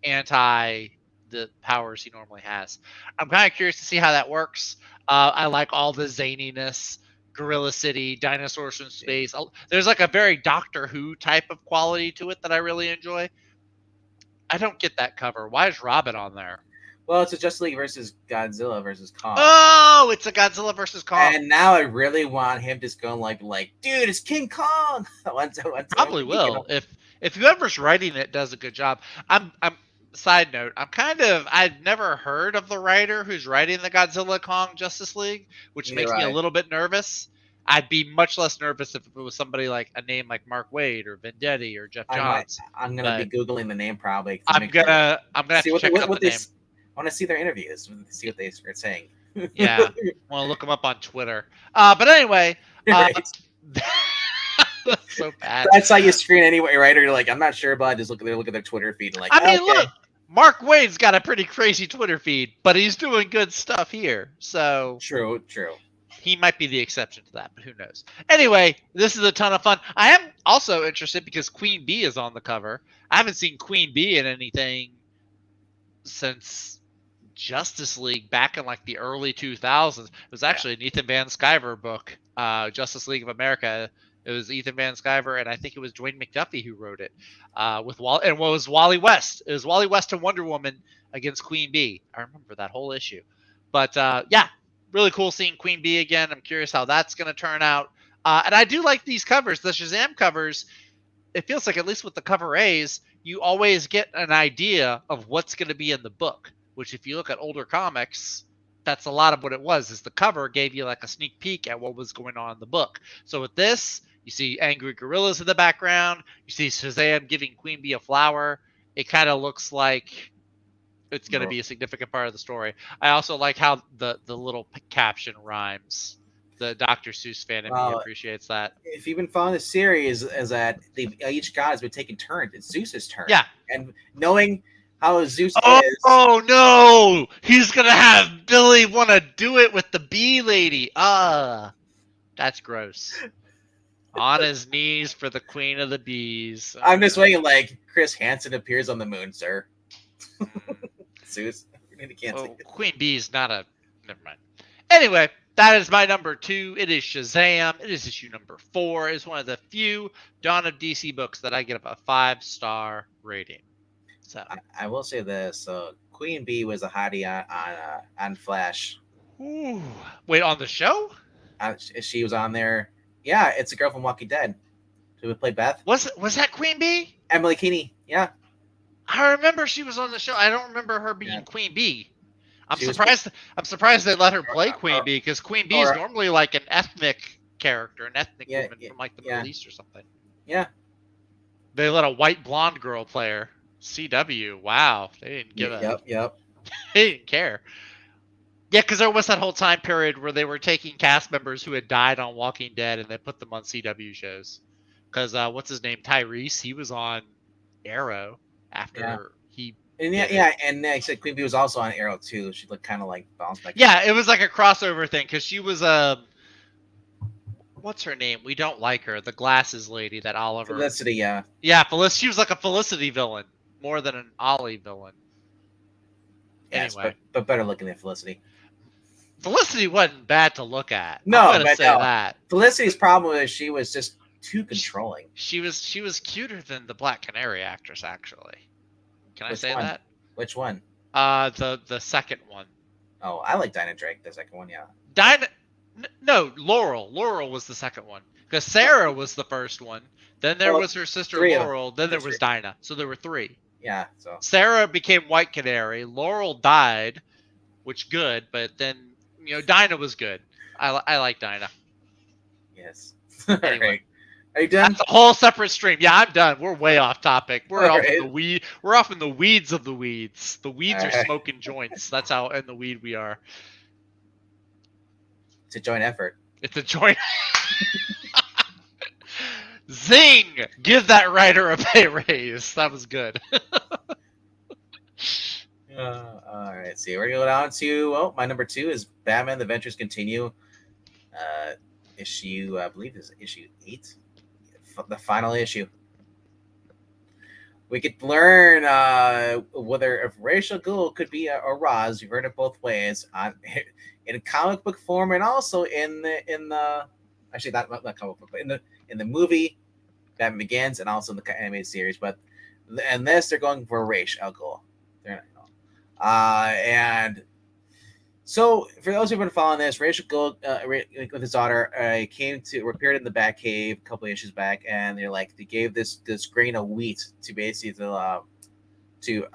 A: anti the powers he normally has. I'm kind of curious to see how that works. I like all the zaniness. Gorilla City, dinosaurs from space. There's like a very Doctor Who type of quality to it that I really enjoy. I don't get that cover. Why is Robin on there?
B: Well, it's a Justice League versus Godzilla versus Kong.
A: Oh, it's a Godzilla versus Kong.
B: And now I really want him just going like, dude, it's King Kong.
A: Probably will. If whoever's writing it does a good job. I'm side note, I'd never heard of the writer who's writing the Godzilla Kong Justice League, which
B: Neither
A: makes me a
B: I.
A: little bit nervous. I'd be much less nervous if it was somebody like a name like Mark Waid or Vendetti or Jeff Johns.
B: I'm gonna be
A: But
B: googling the name probably to make sure.
A: I'm gonna have
B: See
A: to check out
B: what
A: the name.
B: I want to see their interviews. See what they are saying.
A: Yeah, want to look them up on Twitter. But anyway,
B: Right.
A: that's so bad.
B: That's how you screen anyway, right? Or you're like, I'm not sure, but just look at their Twitter feed and like,
A: I mean,
B: okay.
A: look, Mark Wade's got a pretty crazy Twitter feed, but he's doing good stuff here. So
B: True.
A: he might be the exception to that, but who knows? Anyway, this is a ton of fun. I am also interested because Queen Bee is on the cover. I haven't seen Queen Bee in anything since Justice League back in like the early 2000s. It was actually an Ethan Van Sciver book, Justice League of America. It was Ethan Van Sciver, and I think it was Dwayne McDuffie who wrote it. With Wally, and what was Wally West? It was Wally West and Wonder Woman against Queen Bee. I remember that whole issue. But yeah, really cool seeing Queen Bee again. I'm curious how that's going to turn out. And I do like these covers, the Shazam covers. It feels like, at least with the cover A's, you always get an idea of what's going to be in the book. Which, if you look at older comics, that's a lot of what it was. Is the cover gave you like a sneak peek at what was going on in the book. So with this, you see angry gorillas in the background. You see Shazam giving Queen Bee a flower. It kind of looks like it's going to be a significant part of the story. I also like how the little caption rhymes. The Dr. Seuss fan in me appreciates that.
B: If you've been following the series, is that each god has been taking turns. It's Zeus's turn.
A: Yeah.
B: And knowing how Zeus is.
A: Oh no! He's gonna have Billy want to do it with the bee lady. That's gross. On his knees for the queen of the bees.
B: I'm just waiting like Chris Hansen appears on the moon, sir. Zeus.
A: Queen Bee is not a. Never mind. Anyway, that is my number 2. It is Shazam. It is issue number 4. It's one of the few Dawn of DC books that I give a 5-star rating. So
B: I will say this: Queen Bee was a hottie on Flash.
A: Ooh. Wait, on the show?
B: She was on there. Yeah, it's a girl from Walking Dead. Who would play Beth?
A: Was that Queen Bee?
B: Emily Keeney. Yeah.
A: I remember she was on the show. I don't remember her being Queen Bee. I'm surprised they let her play Queen Bee, because Queen Bee is normally like an ethnic character, an ethnic woman from like the Middle East or something.
B: Yeah.
A: They let a white blonde girl play her. CW. Wow. They didn't give a.
B: Yep.
A: They didn't care. Yeah, because there was that whole time period where they were taking cast members who had died on Walking Dead and they put them on CW shows. Because what's his name? Tyrese. He was on Arrow after he.
B: And and I said Queen Bee was also on Arrow too. She looked kind of like bounced back.
A: Yeah, it was like a crossover thing because she was what's her name? We don't like her. The glasses lady that Oliver.
B: Felicity, yeah.
A: Yeah, Felicity. She was like a Felicity villain more than an Ollie villain.
B: Yes,
A: anyway,
B: but better looking than Felicity.
A: Felicity wasn't bad to look at.
B: No,
A: I'm gonna say that.
B: Felicity's problem is she was just too controlling.
A: She was cuter than the Black Canary actress, actually. Can I say that?
B: Which one?
A: The second one.
B: Oh, I like Dinah Drake, the second one, yeah.
A: No, Laurel. Laurel was the second one. Because Sarah was the first one. Then there was her sister Laurel. Then there was Dinah. So there were 3.
B: Yeah. So
A: Sarah became White Canary. Laurel died, which good. But then Dinah was good. I like Dinah.
B: Yes.
A: Anyway.
B: Right. Are you done?
A: That's a whole separate stream. Yeah, I'm done. We're way off topic. We're off in the weed. We're off in the weeds of the weeds. The weeds are smoking joints. That's how in the weed we are.
B: It's a joint effort.
A: It's a joint. Zing! Give that writer a pay raise. That was good.
B: All right. See, we're going down to my number 2 is Batman: The Adventures Continue. Issue, I believe, is issue 8, the final issue. We could learn whether if Ra's al Ghul could be a Ra's. You've heard it both ways, in comic book form and also in the actually not comic book, but in the movie Batman Begins and also in the animated series. But in this, they're going for Ra's al Ghul. And so, for those who've been following this, Ra's al Ghul with his daughter appeared in the Batcave a couple of issues back, and they gave this grain of wheat to basically to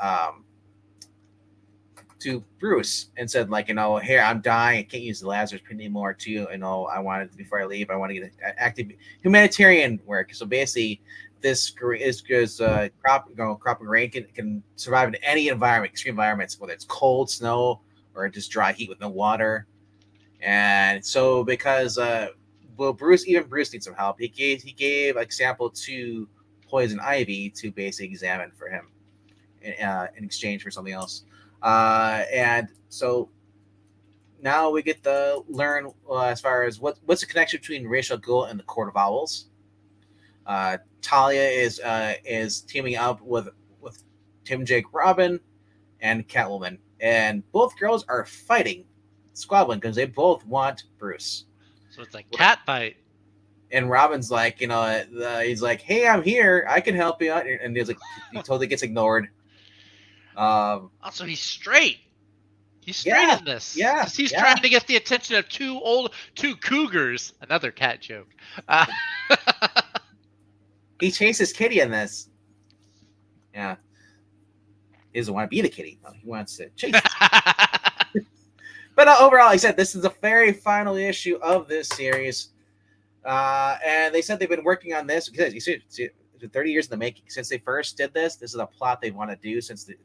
B: Bruce and said, like, here, I'm dying. I can't use the Lazarus pit anymore. Too, I wanted, before I leave, I want to get active humanitarian work. So basically, this is because crop and grain can survive in any environment, extreme environments, whether it's cold, snow, or just dry heat with no water. And so because Bruce needs some help. He gave like sample to Poison Ivy to basically examine for him in exchange for something else. And so now we get to learn as far as what's the connection between Ra's al Ghul and the Court of Owls. Talia is teaming up with Tim, Jake, Robin, and Catwoman, and both girls are fighting, squabbling because they both want Bruce.
A: So it's like cat fight.
B: And Robin's like, he's like, "Hey, I'm here. I can help you out." And he's like, he totally gets ignored.
A: Also, he's straight. He's straight in this.
B: Yeah.
A: He's trying to get the attention of two cougars. Another cat joke.
B: He chases Kitty in this. Yeah. He doesn't want to be the kitty. No, he wants to chase it. But overall, like I said, this is the very final issue of this series. And they said they've been working on this because you see, it's 30 years in the making. Since they first did this, this is a plot they want to do since the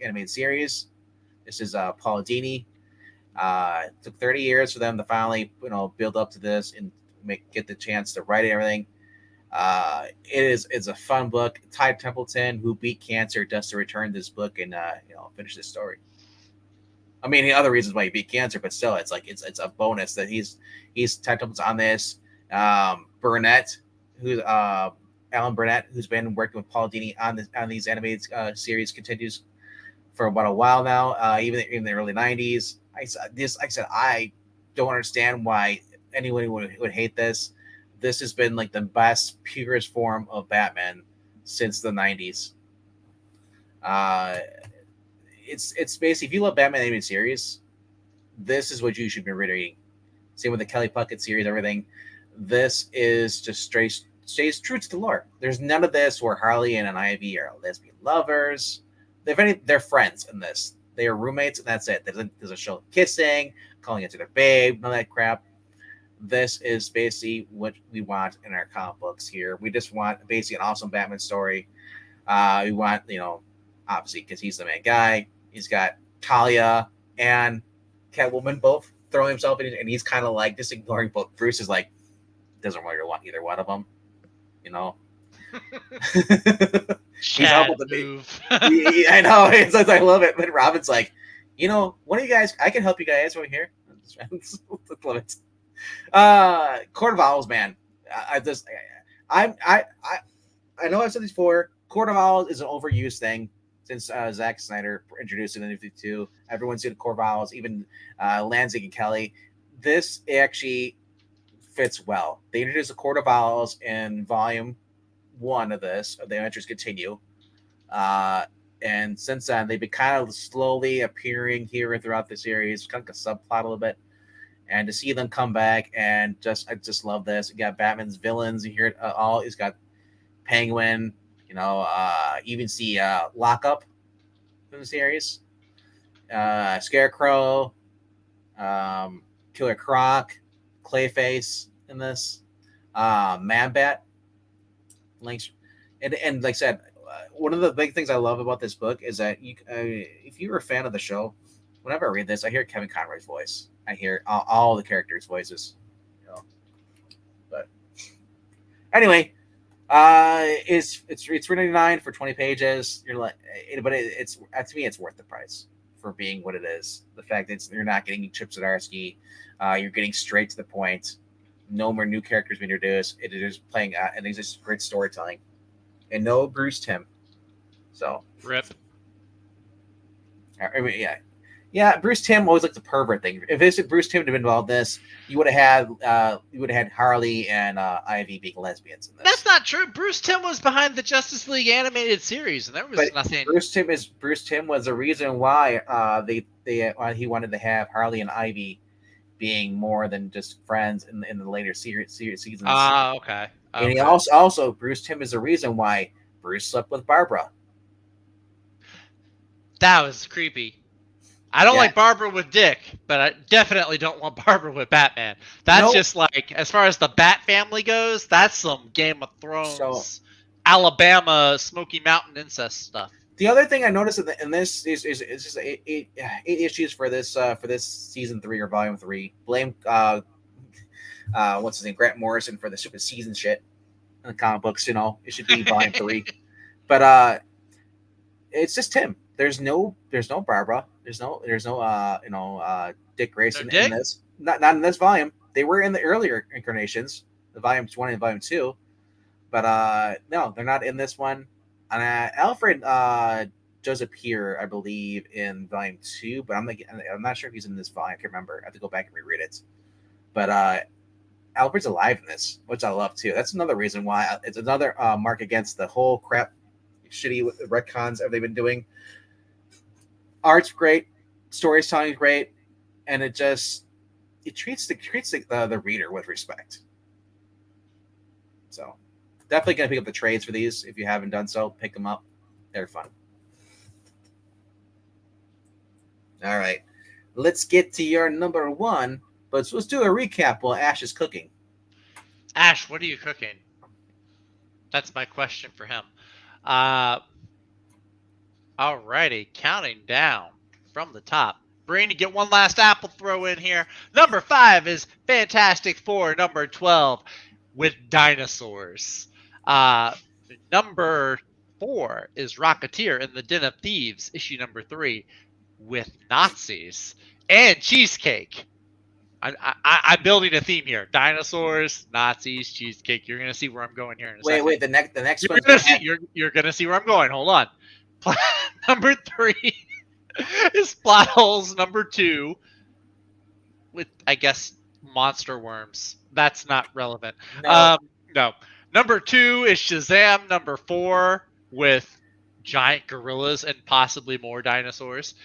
B: animated series. This is Paul Dini. It took 30 years for them to finally, build up to this and get the chance to write everything. It's a fun book. Ty Templeton, who beat cancer, does to return this book and finish this story. I mean, the other reasons why he beat cancer, but still, it's like it's a bonus that he's Ty Templeton's on this. Burnett, Alan Burnett, who's been working with Paul Dini on these animated series, continues for about a while now. Even in the early '90s, I don't understand why anyone would hate this. This has been like the best, purest form of Batman since the '90s. It's basically, if you love Batman animated series, this is what you should be reading. Same with the Kelly Puckett series, everything. This is just stays true to the lore. There's none of this where Harley and Ivy are lesbian lovers. They're friends in this. They are roommates, and that's it. There's a show kissing, calling each other babe, none of that crap. This is basically what we want in our comic books here. We just want basically an awesome Batman story. We want, obviously, because he's the main guy. He's got Talia and Catwoman both throwing himself in, and he's kind of like just ignoring both. Bruce is like, doesn't really want either one of them, He's helpful to me. I know. I love it. But Robin's like, one of you guys, I can help you guys over here. Love it. Court of Owls, man. I know I've said this before. Court of Owls is an overused thing since Zack Snyder introduced it in 52. Everyone's seen Court of Owls, even Lanzing and Kelly. This actually fits well. They introduced the Court of Owls in volume 1 of this. The adventures continue. And since then, they've been kind of slowly appearing here and throughout the series, kind of like a subplot a little bit. And to see them come back, and I just love this. You got Batman's villains. You hear it all. He's got Penguin. Even see Lockup in the series. Scarecrow. Killer Croc. Clayface in this. Man-Bat. Links. And like I said, one of the big things I love about this book is that if you're a fan of the show, whenever I read this, I hear Kevin Conroy's voice. I hear all the characters' voices. But anyway, it's $3.99 for 20 pages. You're like, but it's to me, it's worth the price for being what it is. The fact that you're not getting Chip Zdarsky, you're getting straight to the point. No more new characters being introduced. It is playing, and it's just great storytelling, and no Bruce Timm. So
A: rip.
B: I mean, yeah. Bruce Timm always like the pervert thing. If Bruce Timm had been involved in this, you would have had Harley and Ivy being lesbians in this.
A: That's not true. Bruce Timm was behind the Justice League animated series, and there was nothing.
B: Bruce Timm was the reason why he wanted to have Harley and Ivy being more than just friends in the later seasons.
A: Ah, okay.
B: And he also Bruce Timm is the reason why Bruce slept with Barbara
A: That was creepy. I don't
B: Yeah.
A: like Barbara with Dick, but I definitely don't want Barbara with Batman. That's
B: Nope.
A: just like, as far as the Bat family goes, that's some Game of Thrones,
B: So-
A: Alabama, Smoky Mountain incest stuff.
B: The other thing I noticed in this is just eight issues for this season 3 or volume 3. Blame what's his name, Grant Morrison, for the stupid season shit in the comic books. It should be volume 3, but it's just him. There's no Barbara. There's no Dick Grayson
A: No Dick?
B: in this. Not in this volume. They were in the earlier incarnations, the volume 1 and volume 2, but no, they're not in this one. And Alfred does appear, I believe, in volume 2, but I'm not sure if he's in this volume. I can't remember. I have to go back and reread it. But Alfred's alive in this, which I love too. That's another reason why it's another mark against the whole crap, shitty retcons that they've been doing. Art's great, storytelling is great, and it treats the reader with respect. So. Definitely going to pick up the trades for these. If you haven't done so, pick them up. They're fun. All right. Let's get to your number 1. But let's do a recap while Ash is cooking.
A: Ash, what are you cooking? That's my question for him. Alrighty, counting down from the top. Breen, to get one last apple throw in here. Number 5 is Fantastic Four, number 12, with dinosaurs. Number 4 is Rocketeer in the Den of Thieves, issue number 3, with Nazis and cheesecake. I'm building a theme here: dinosaurs, Nazis, cheesecake. You're gonna see where I'm going here in a second.
B: Wait, the next
A: You're
B: one.
A: you're gonna see where I'm going. Hold on. Number 3 is Plot Holes number 2, with, I guess, monster worms. That's not relevant. No. Number 2 is Shazam number 4, with giant gorillas and possibly more dinosaurs.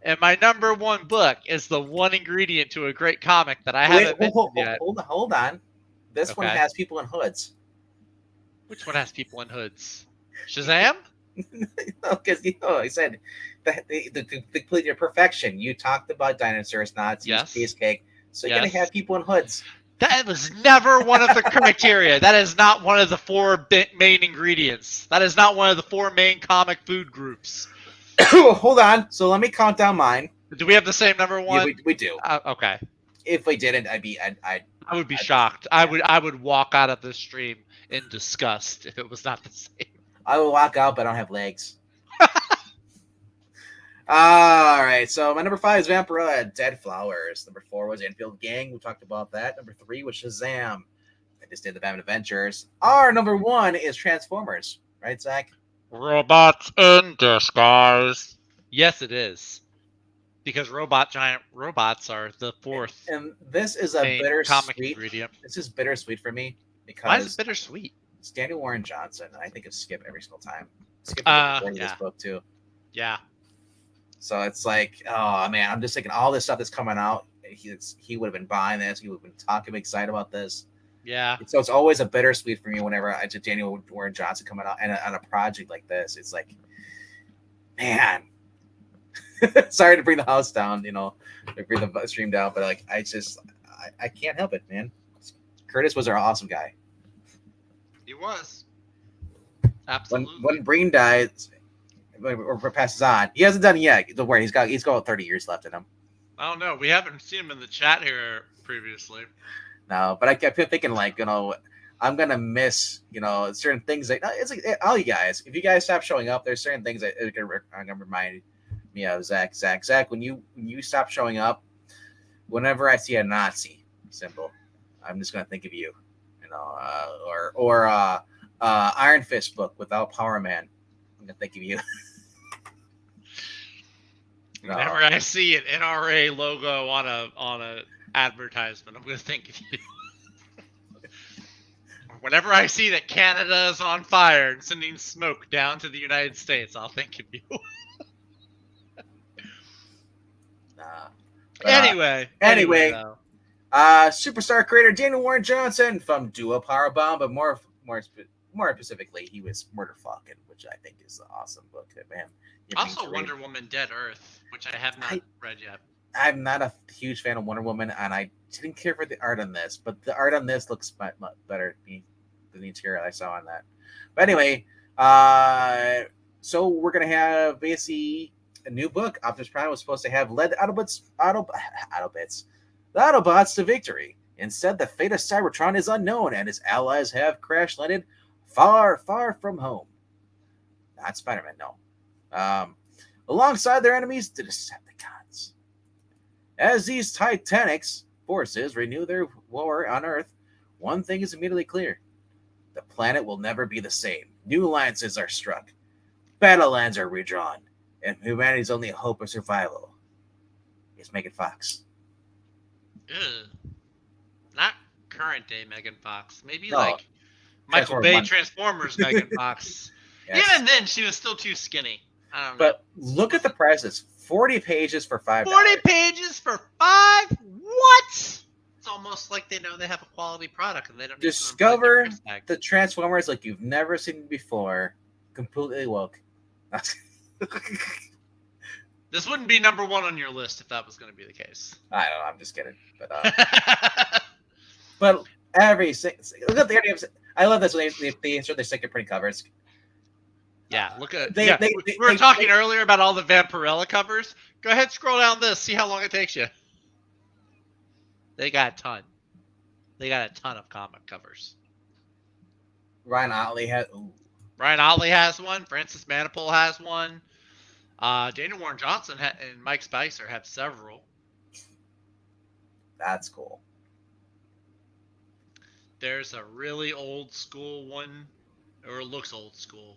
A: And my number 1 book is the one ingredient to a great comic that I haven't mentioned yet.
B: Hold on. This one has people in hoods.
A: Which one has people in hoods? Shazam?
B: Because I said the complete your perfection. You talked about dinosaurs, Nazis, cheesecake. So you're gonna have people in hoods.
A: That was never one of the criteria. That is not one of the 4 main ingredients. That is not one of the 4 main comic food groups.
B: Hold on. So let me count down mine.
A: Do we have the same number 1?
B: Yeah, we do.
A: Okay.
B: If we didn't, I
A: would be shocked. I would walk out of this stream in disgust if it was not the same.
B: I will walk out, but I don't have legs. All right, so my number 5 is Vampirella, Dead Flowers. Number 4 was Enfield Gang. We talked about that. Number 3 was Shazam. I just did the Batman Adventures. Our number 1 is Transformers. Right, Zach?
A: Robots in disguise. Yes, it is. Because giant robots are the 4th.
B: And this is a
A: comic
B: bittersweet
A: ingredient.
B: This is bittersweet for me because
A: why is it bittersweet?
B: It's Daniel Warren Johnson, and I think of Skip every single time. Skip is this book too.
A: Yeah.
B: So it's like, oh man, I'm just thinking all this stuff that's coming out. He would have been buying this. He would have been talking excited about this.
A: Yeah.
B: So it's always a bittersweet for me whenever I just Daniel Warren Johnson coming out and on a project like this. It's like, man, sorry to bring the house down, bring the stream down, but like I can't help it, man. Curtis was our awesome guy.
A: He was. Absolutely.
B: When Breen dies or passes on, he hasn't done it yet. Don't worry, he's got 30 years left in him.
A: I don't know. We haven't seen him in the chat here previously.
B: No, but I kept thinking like, I'm gonna miss, certain things. It's like all you guys. If you guys stop showing up, there's certain things that are gonna remind me of Zach. Zach, when you stop showing up, whenever I see a Nazi symbol, I'm just gonna think of you, or Iron Fist book without Power Man. I'm gonna think of you.
A: Whenever I see an NRA logo on a advertisement, I'm gonna think of you. Whenever I see that Canada is on fire and sending smoke down to the United States, I'll think of you. Anyway,
B: superstar creator Daniel Warren Johnson from Duo Powerbomb, but more more specifically, he was Murder Falcon, which I think is an awesome book of him.
A: Also, Wonder Woman Dead Earth, which I have not read yet.
B: I'm not a huge fan of Wonder Woman, and I didn't care for the art on this, but the art on this looks much better than the material I saw on that. But anyway, so we're gonna have basically a new book. Optimus Prime was supposed to have led the Autobots to victory. Instead, the fate of Cybertron is unknown, and his allies have crash landed far, far from home. Not Spider-Man, no. Alongside their enemies, the Decepticons. As these Titanics forces renew their war on Earth, one thing is immediately clear. The planet will never be the same. New alliances are struck. Battle lines are redrawn. And humanity's only hope of survival is Megan Fox.
A: Ugh. Not current day Megan Fox. Maybe
B: No,
A: like Michael Bay
B: 1.
A: Transformers Megan Fox.
B: Yes.
A: Even then, she was still too skinny. I don't know.
B: But look at the prices. 40 pages for $5.
A: 40 pages for $5? What? It's almost like they know they have a quality product and they don't need to
B: Discover
A: price tag.
B: the Transformers like you've never seen before. Completely woke.
A: This wouldn't be number one on your list if that was going to be the case.
B: I don't know. I'm just kidding. But look at the I love this when they insert their second print covers.
A: Yeah, look at
B: They-
A: we were talking earlier about all the Vampirella covers. Go ahead, scroll down this, see how long it takes you. They got a ton. They got a ton of comic covers.
B: Ryan Otley has. Ooh,
A: Ryan Otley has one. Francis Manapul has one. Daniel Warren Johnson and Mike Spicer have several.
B: that's cool.
A: There's a really old school one, or it looks old school.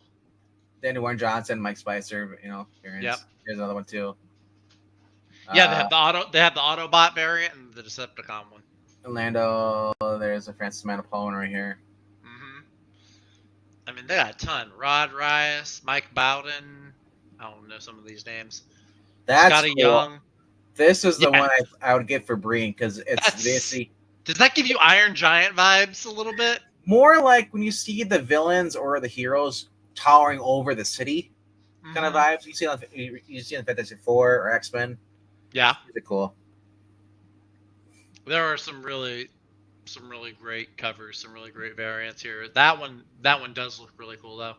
B: Danny Warren Johnson, Mike Spicer, appearance.
A: Yep.
B: Here's another one too.
A: Yeah, they have the Autobot variant and the Decepticon one.
B: Orlando. There's a Francis Manapul one right here.
A: Mm-hmm. I mean, they got a ton. Rod Rice, Mike Bowden. I don't know some of these names.
B: That's
A: Scotty
B: cool.
A: Young.
B: This is the
A: Yeah.
B: one I would get for Breen because it's basically
A: Does that give you Iron Giant vibes a little bit?
B: more like when you see the villains or the heroes towering over the city kind of vibes. You see in Fantasy 4 or X-Men.
A: Yeah,
B: It's cool.
A: there are some really great covers, some really great variants here. That one does look really cool though.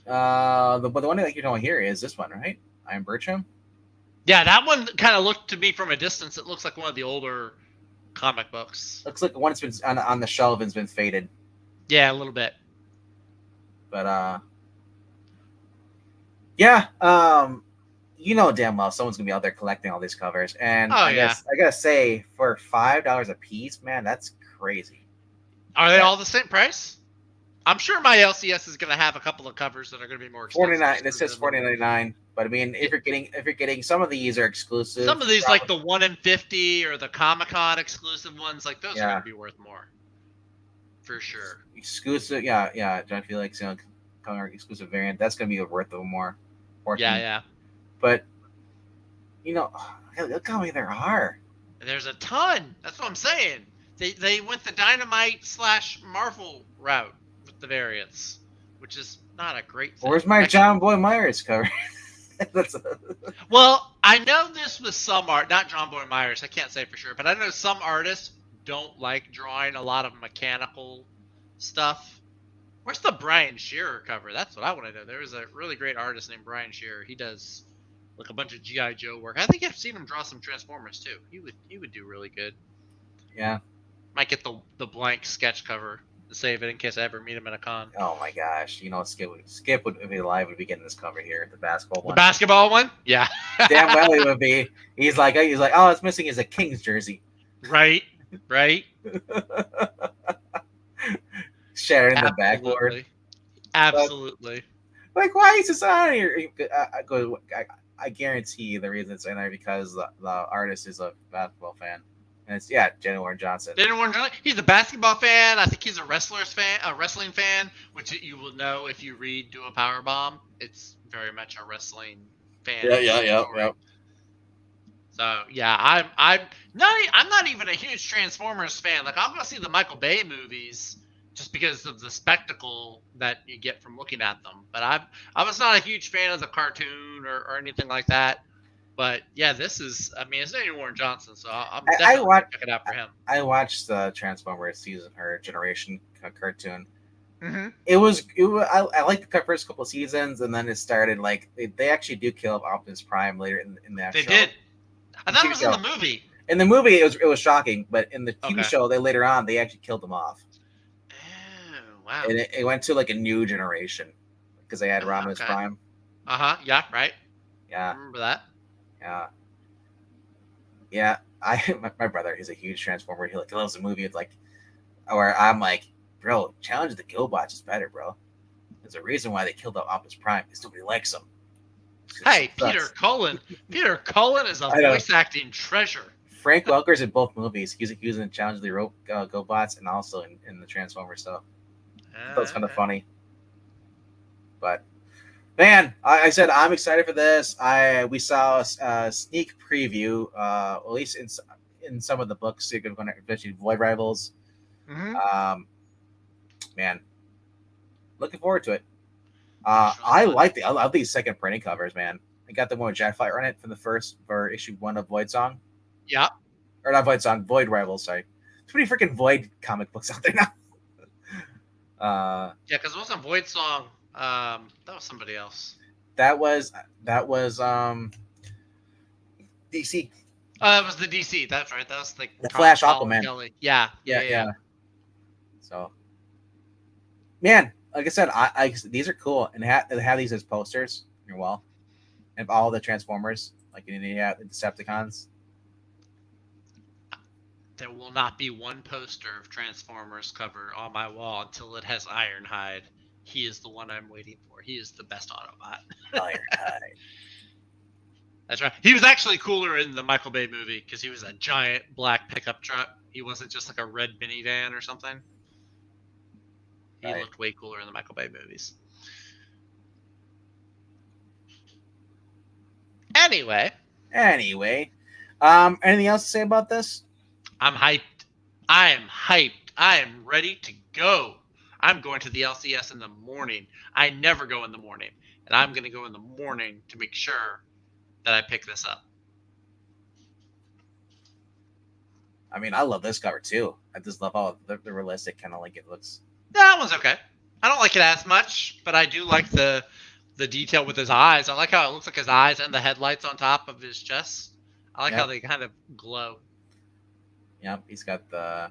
B: But the one that you're talking here is this one, right? Ian Bertram.
A: Yeah, that one kind of looked to me from a distance. It looks like one of the older comic books.
B: Looks like one that's been on the shelf and's been faded.
A: Yeah, a little bit.
B: But yeah, damn well someone's gonna be out there collecting all these covers, and I gotta say, for $5 a piece, man, that's crazy.
A: Are they all the same price? I'm sure my LCS is going to have a couple of covers that are going to be more expensive.
B: $49. This says $49.99. But I mean, if you're getting some of these are exclusive.
A: Some of these, like the 1 in 50 or the Comic-Con exclusive ones, like those are going to be worth more, for sure.
B: Exclusive, yeah. John Felix, color exclusive variant. That's going to be worth a more.
A: Yeah.
B: But look how many there are.
A: There's a ton. That's what I'm saying. They went the Dynamite / Marvel route with the variants, which is not a great thing.
B: Where's my John Boy Myers cover?
A: Well, I know this was some art, not John Boy Myers, I can't say for sure, but I know some artists don't like drawing a lot of mechanical stuff. Where's the Brian Shearer cover? That's what I want to know. There is a really great artist named Brian Shearer. He does like a bunch of G.I. Joe work. I think I've seen him draw some Transformers too. He would do really good.
B: Yeah.
A: Might get the blank sketch cover to save it in case I ever meet him in a con.
B: Oh my gosh! Skip would be alive. Would be getting this cover here, the basketball one.
A: The basketball one? Yeah.
B: Damn well he would be. He's like, oh, it's missing is a Kings jersey.
A: Right.
B: Shattering the backboard.
A: Absolutely.
B: Like, why is this on here? I guarantee the reason it's in there because the artist is a basketball fan. And it's Jenny Warren Johnson.
A: He's a basketball fan. I think he's a wrestling fan, which you will know if you read Do a Powerbomb. It's very much a wrestling fan.
B: Yeah.
A: So I'm not even a huge Transformers fan. Like, I'm gonna see the Michael Bay movies just because of the spectacle that you get from looking at them. But I was not a huge fan of the cartoon or anything like that. But yeah, this is. I mean, it's Daniel Warren Johnson, so I'm
B: I
A: definitely gonna
B: watched
A: check it out for him.
B: I watched the Transformers season or generation cartoon.
A: Mm-hmm.
B: I liked the first couple of seasons, and then it started like they actually do kill Optimus Prime later in that
A: They
B: show.
A: did. I thought it
B: TV
A: was in the
B: show.
A: movie.
B: In the movie, it was shocking, but in the TV
A: Okay.
B: show, they later on they actually killed them off,
A: Oh wow.
B: and it went to like a new generation because they had
A: Oh,
B: Rodimus
A: okay.
B: Prime.
A: Yeah. Right. I
B: Yeah,
A: remember that.
B: yeah. My brother, he's a huge Transformer. He loves the movie. It's like, where I'm like, bro, Challenge of the Killbots is better, bro. There's a reason why they killed off Optimus Prime because nobody likes him.
A: Hey, Peter Cullen. Peter Cullen is a voice acting treasure.
B: Frank Welker's in both movies. He was in Challenge of the GoBots and also in the Transformers stuff. That was kind of funny. But man, I said I'm excited for this. We saw a sneak preview, at least in some of the books. You're going to eventually Void Rivals.
A: Mm-hmm.
B: Man, looking forward to it. I love these second printing covers, man. I got the one with Jetfire on it from the for issue 1 of Void Song.
A: Yeah.
B: Or not Void Song, Void Rivals, sorry. Too many freaking Void comic books out there now.
A: Yeah, because it wasn't Void Song. That was somebody else.
B: That was DC.
A: It was the DC. That's right. That was like
B: the Flash Aquaman.
A: Kelly. Yeah.
B: So, man, like I said, I these are cool, and have these as posters on your wall, and all the Transformers, like the Decepticons.
A: There will not be one poster of Transformers cover on my wall until it has Ironhide. He is the one I'm waiting for. He is the best Autobot.
B: Ironhide.
A: That's right. He was actually cooler in the Michael Bay movie because he was a giant black pickup truck. He wasn't just like a red minivan or something. He looked way cooler in the Michael Bay movies. Anyway.
B: Anything else to say about this?
A: I'm hyped. I am hyped. I am ready to go. I'm going to the LCS in the morning. I never go in the morning. And I'm going to go in the morning to make sure that I pick this up.
B: I mean, I love this cover too. I just love how the realistic kind of like it looks.
A: That one's okay. I don't like it as much, but I do like the detail with his eyes. I like how it looks like his eyes and the headlights on top of his chest. I like how they kind of glow.
B: Yep, he's got the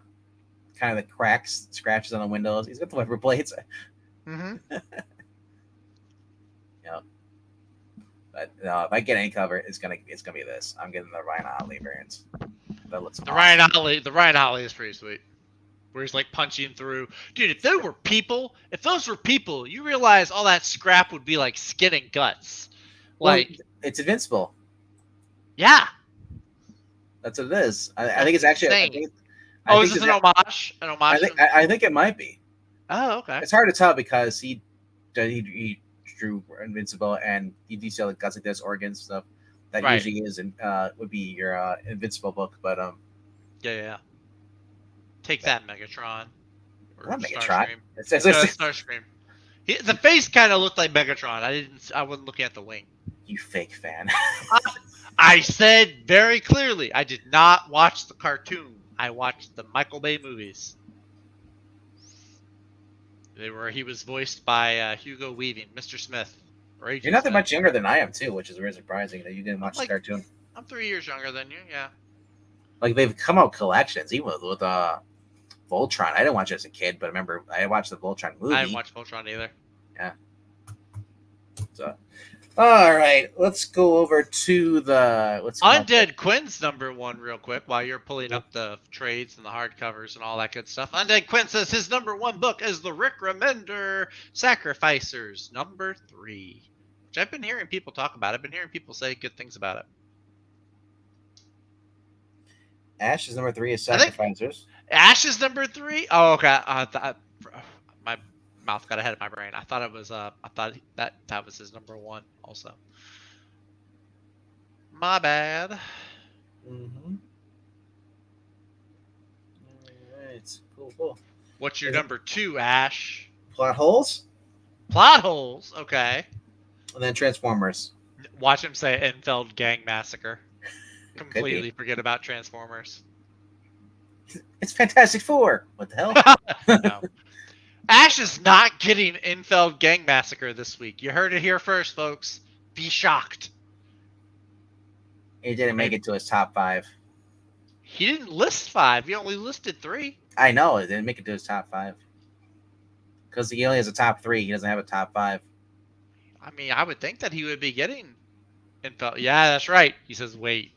B: kind of the cracks, scratches on the windows. He's got the wiper blades.
A: Mm-hmm.
B: Yep. But if I get any cover, it's gonna be this. I'm getting the Ryan Otley variant. That looks awesome.
A: The Ryan Otley is pretty sweet. Where he's like punching through. Dude, if those were people, you realize all that scrap would be like skin and guts. Like,
B: well, it's invincible.
A: Yeah.
B: That's what it is. I think it's actually.
A: Is this an homage? An homage?
B: I think it might be.
A: Oh, okay.
B: It's hard to tell because he drew Invincible and he detailed like guts like this, organs stuff. That usually is would be your Invincible book, but
A: Yeah. Take that, Megatron.
B: Or not Megatron.
A: It's Starscream. The face kind of looked like Megatron. I wasn't looking at the wing.
B: You fake fan.
A: I said very clearly, I did not watch the cartoon. I watched the Michael Bay movies. He was voiced by Hugo Weaving, Mr. Smith.
B: You're not that much younger than I am, too, which is very surprising that you didn't watch the cartoon.
A: I'm 3 years younger than you, yeah.
B: Like, they've come out collections, even with Voltron. I didn't watch it as a kid, but I remember I watched the Voltron movie.
A: I didn't watch Voltron either.
B: Yeah. So, all right, let's go over to
A: Undead Quinn's #1 real quick while you're pulling up the trades and the hardcovers and all that good stuff. Undead Quinn says his #1 book is the Rick Remender Sacrificers #3, which I've been hearing people talk about. I've been hearing people say good things about it.
B: Ash is #3 is Sacrificers.
A: Ash is #3? Oh, okay. My mouth got ahead of my brain. I thought it was I thought that was his #1 also. My bad.
B: Mm-hmm. All right. Cool.
A: What's your number 2, Ash?
B: Plot holes,
A: Plot holes. Okay.
B: and then Transformers.
A: Watch him say Enfeld Gang Massacre.
B: Could
A: Completely
B: be.
A: forget about Transformers.
B: It's Fantastic Four. What the hell?
A: No. Ash is not getting Enfeld Gang Massacre this week. You heard it here first, folks. Be shocked.
B: He didn't make it to his top 5.
A: He didn't list 5. He only listed 3.
B: I know it didn't make it to his top 5 because he only has a top 3. He doesn't have a top 5.
A: I mean, I would think that he would be getting Enfeld. Yeah, that's right. He says, wait.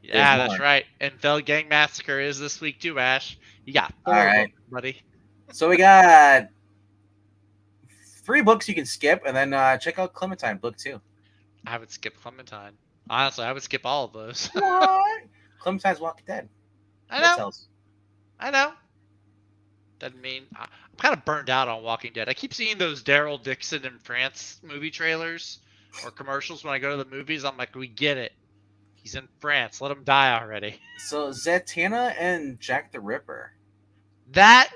A: Yeah, that's right. Enfeld Gang Massacre is this week too, Ash. You got 4
B: All right,
A: buddy.
B: So we got 3 books you can skip, and then check out Clementine book 2.
A: I would skip Clementine. Honestly, I would skip all of those.
B: What? Clementine's Walking Dead.
A: I know. Doesn't mean I'm kind of burned out on Walking Dead. I keep seeing those Daryl Dixon in France movie trailers or commercials when I go to the movies. I'm like, we get it. He's in France. Let him die already.
B: So Zatanna and Jack the Ripper.
A: That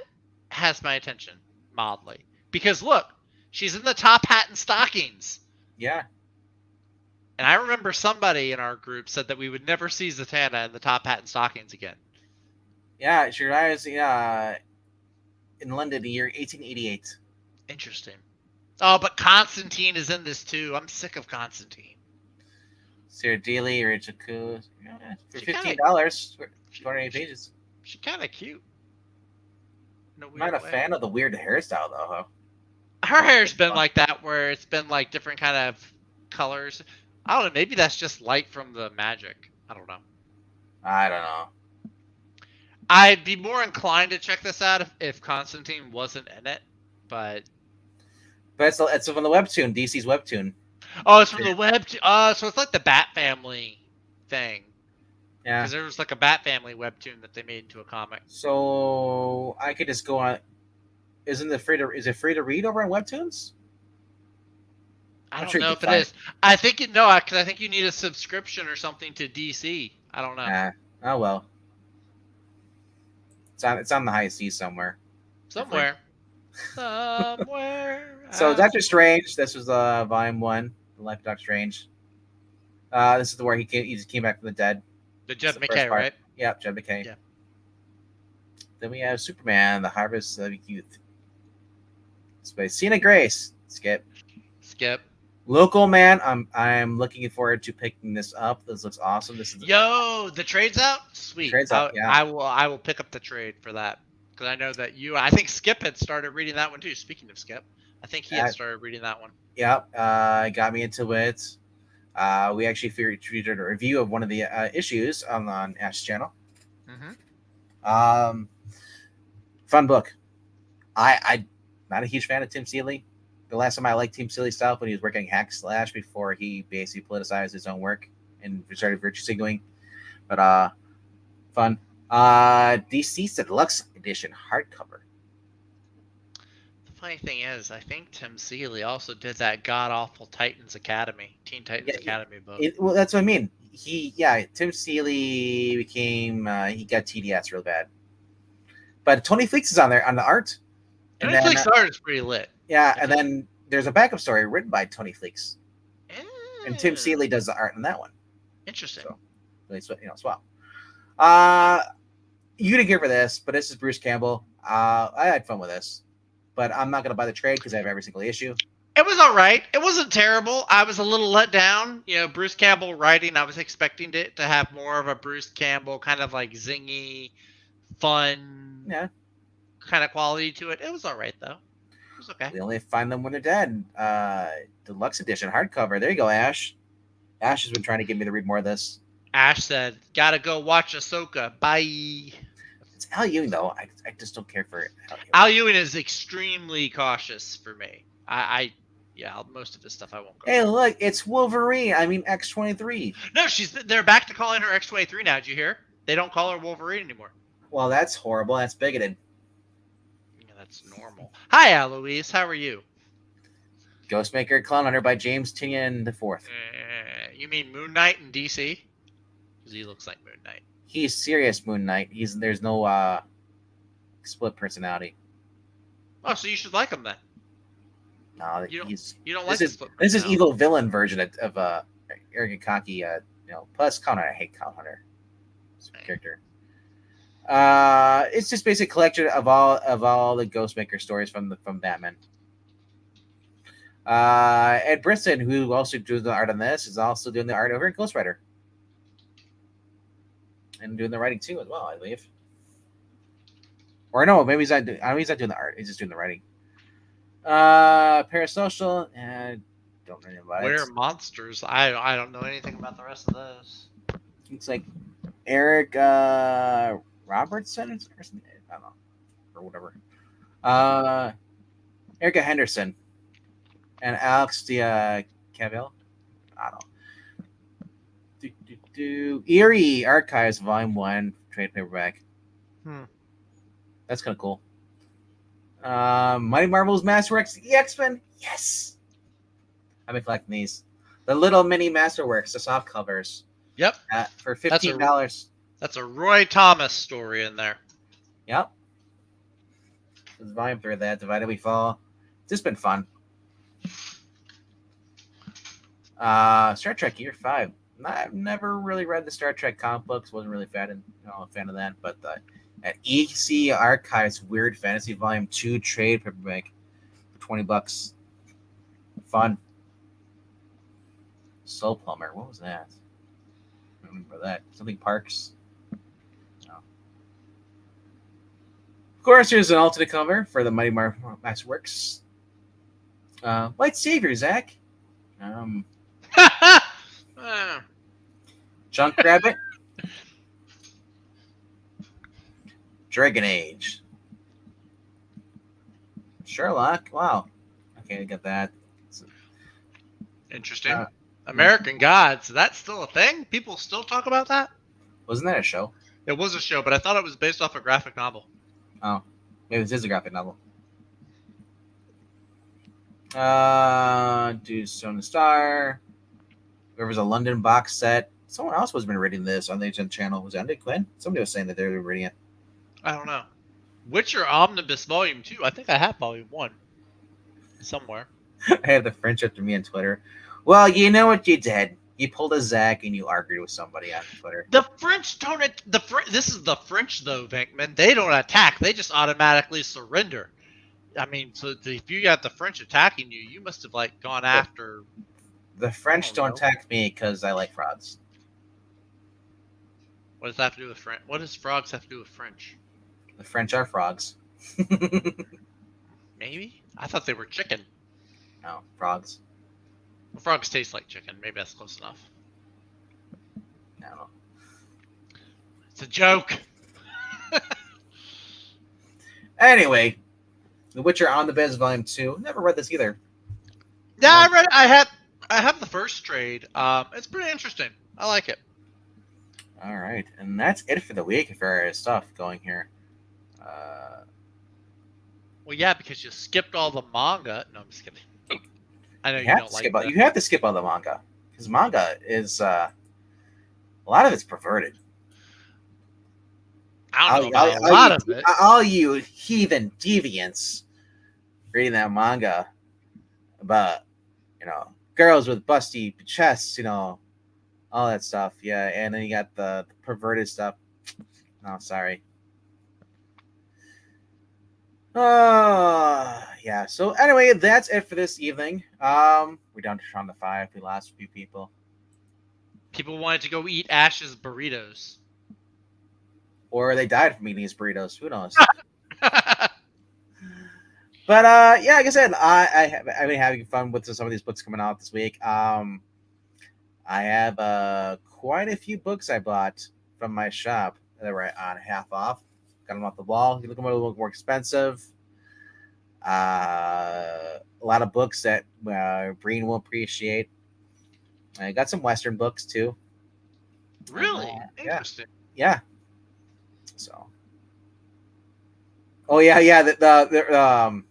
A: has my attention mildly because look, she's in the top hat and stockings.
B: Yeah.
A: And I remember somebody in our group said that we would never see Zatanna in the top hat and stockings again.
B: Yeah, she arrives in London the year 1888.
A: Interesting. Oh, but Constantine is in this too. I'm sick of Constantine.
B: Sarah Daly or Jaku for $15 for 28 pages.
A: She's kind of cute.
B: I'm not a fan of the weird hairstyle though. Huh?
A: Her hair's been like that, where it's been like different kind of colors. I don't know. Maybe that's just light from the magic. I don't know. I'd be more inclined to check this out if Constantine wasn't in it, but
B: it's from the webtoon, DC's webtoon.
A: Oh, it's from the web. So it's like the Bat Family thing.
B: Yeah.
A: Because there was like a Bat Family webtoon that they made into a comic.
B: So I could just go on. Is it free to read over on webtoons?
A: I don't know if it is. I think because I think you need a subscription or something to DC. I don't know.
B: Oh well. It's on the high seas somewhere.
A: Somewhere.
B: So Doctor Strange. This was volume 1, The Life of Doctor Strange. This is where he just came back from the dead.
A: The Jed McKay, right?
B: Yep, Jed McKay.
A: Yeah.
B: Then we have Superman, The Harvest of Youth. It's by Sina Grace. Skip. Local Man. I'm looking forward to picking this up. This looks awesome.
A: The trade's out. Sweet.
B: Trade's out. Yeah.
A: I will pick up the trade for that because I know that I think Skip had started reading that one too. Speaking of Skip, I think he had started reading that one.
B: Yep. Got me into it. We actually featured a review of one of the issues on Ash's channel.
A: Mm-hmm.
B: Fun book. I'm not a huge fan of Tim Seeley. The last time I liked Tim Seeley stuff when he was working Hack Slash before he basically politicized his own work and started virtue signaling. But fun. DC's Deluxe Edition hardcover.
A: The funny thing is, I think Tim Seeley also did that god awful Teen Titans Academy book.
B: Well, that's what I mean. Tim Seeley became he got TDS real bad. But Tony Fleecs is on there on the art.
A: Tony Fleecs' art is pretty lit.
B: Yeah, and then there's a backup story written by Tony Fleecs. And Tim Seeley does the art in that one.
A: Interesting.
B: So, as well. You didn't care for this, but this is Bruce Campbell. I had fun with this, but I'm not going to buy the trade because I have every single issue.
A: It was all right. It wasn't terrible. I was a little let down. Bruce Campbell writing, I was expecting it to have more of a Bruce Campbell kind of like zingy, fun kind of quality to it. It was all right, though. It was okay.
B: We only find them when they're dead. Deluxe edition hardcover. There you go, Ash. Ash has been trying to get me to read more of this.
A: Ash said, "Gotta go watch Ahsoka. Bye."
B: It's Al Ewing, though. I just don't care for it.
A: Al Ewing is extremely cautious for me. Most of his stuff I won't go.
B: Hey, look, it's Wolverine. I mean, X-23.
A: No, they're back to calling her X-23 now. Did you hear? They don't call her Wolverine anymore.
B: Well, that's horrible. That's bigoted.
A: Yeah, that's normal. Hi, Eloise. How are you?
B: Ghostmaker Clown Hunter by James Tynion IV.
A: You mean Moon Knight in DC? Because he looks like Moon Knight.
B: He's serious Moon Knight. There's no split personality.
A: Oh, so you should like him then.
B: No,
A: You don't.
B: he's
A: You don't like
B: this
A: the split
B: is
A: personality.
B: evil villain version of Eric Akaki. Plus Count Hunter. I hate Count Hunter. Character. It's just basic collection of all the Ghostmaker stories from Batman. Ed Brisson, who also does the art on this, is also doing the art over in Ghost Rider. And doing the writing too as well, I believe. Or no, maybe he's not doing the art, he's just doing the writing. Parasocial, and don't know anything about it.
A: We're monsters. I don't know anything about the rest of those.
B: Looks like Eric Robertson or something. I don't know. Or whatever. Erica Henderson. And Alex Cavill. I don't know. Eerie Archives Volume 1 trade paperback. That's kind of cool. Mighty Marvel's Masterworks X-Men. Yes. I've been collecting these. The little mini Masterworks, the soft covers.
A: Yep.
B: For $15.
A: That's a Roy Thomas story in there.
B: Yep. This is volume 3 of that. Divided We Fall. It's just been fun. Star Trek Year 5. I've never really read the Star Trek comic books. Wasn't really a fan of that. But at EC Archives Weird Fantasy Volume 2 trade paperback for $20. Fun. Soul Plumber. What was that? I don't remember that. Something Parks. No. Of course, there's an alternate cover for the Mighty Marvel Masterworks. White Savior, Zach. Junk Rabbit. Dragon Age. Sherlock. Wow. Okay, I got that.
A: Interesting. American Gods. That's still a thing? People still talk about that?
B: Wasn't that a show?
A: It was a show, but I thought it was based off a graphic novel.
B: Oh. Maybe this is a graphic novel. Do Stone and Star. There was a London box set. Someone else was been reading this on the HN channel. Was it Quinn? Somebody was saying that they were reading it.
A: I don't know. Witcher Omnibus Volume 2. I think I have Volume 1 somewhere.
B: I have the French up to me on Twitter. Well, you know what you did. You pulled a Zach and you argued with somebody on Twitter.
A: The French don't. This is the French though, Venkman. They don't attack. They just automatically surrender. I mean, so if you got the French attacking you, you must have gone after.
B: The French don't attack me because I like frogs.
A: What does that have to do with French? What does frogs have to do with French?
B: The French are frogs.
A: Maybe? I thought they were chicken.
B: No, frogs.
A: Well, frogs taste like chicken. Maybe that's close enough.
B: I don't know.
A: It's a joke.
B: Anyway, The Witcher on the Biz Volume 2. Never read this either.
A: Yeah, I read it. I have the first trade. It's pretty interesting. I like it.
B: All right, and that's it for the week for our stuff going here.
A: Well, yeah, because you skipped all the manga. No, I'm just kidding. I know you don't like that.
B: You have to skip all the manga because manga is a lot of it's perverted.
A: I don't know about a lot of it.
B: All you heathen deviants reading that manga about girls with busty chests, all that stuff. Yeah, and then you got the perverted stuff. No, sorry. Yeah. So anyway, that's it for this evening. We're down to round the 5. We lost a few people.
A: People wanted to go eat Ash's burritos.
B: Or they died from eating his burritos. Who knows? But yeah, like I said, I've been having fun with some of these books coming out this week. I have quite a few books I bought from my shop that were on half off. Got them off the wall. You look them a little more expensive. A lot of books that Breen will appreciate. I got some Western books too.
A: Really interesting.
B: Yeah. So. Oh yeah. The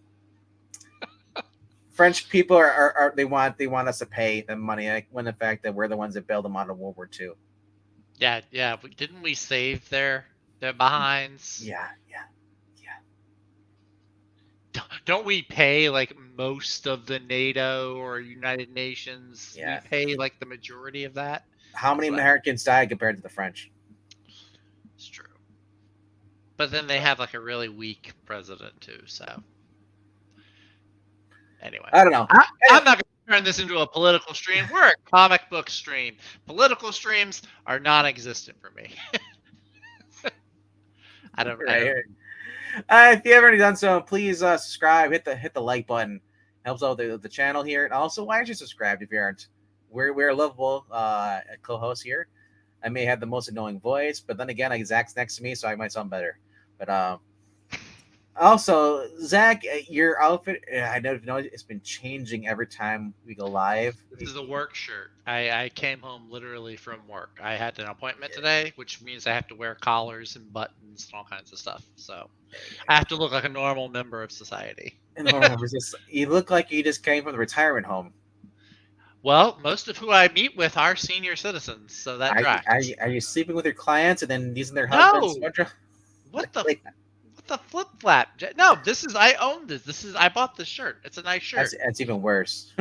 B: French people are they want us to pay them money when the fact that we're the ones that bailed them out of World War II.
A: Yeah. Didn't we save their behinds?
B: Yeah.
A: Don't we pay like most of the NATO or United Nations?
B: Yeah.
A: We pay like the majority of that.
B: How many
A: So-
B: Americans died compared to the French?
A: It's true. But then they have like a really weak president too. So anyway,
B: I don't know.
A: I'm not going to turn this into a political stream. We're a comic book stream. Political streams are non-existent for me. I don't.
B: If you haven't already done so, please subscribe. Hit the like button. Helps out the channel here. And also, why aren't you subscribed if you aren't? We're a lovable co-host here. I may have the most annoying voice, but then again, Zach's next to me, so I might sound better. But also, Zach, your outfit, I know it's been changing every time we go live.
A: This is a work shirt. I came home literally from work. I had an appointment today, which means I have to wear collars and buttons and all kinds of stuff. So I have to look like a normal member of society.
B: You look like you just came from the retirement home.
A: Well, most of who I meet with are senior citizens, so that tracks.
B: Are you sleeping with your clients and then using their
A: No.
B: husbands?
A: What the flip flap? No, I own this. I bought this shirt. It's a nice shirt.
B: That's even worse.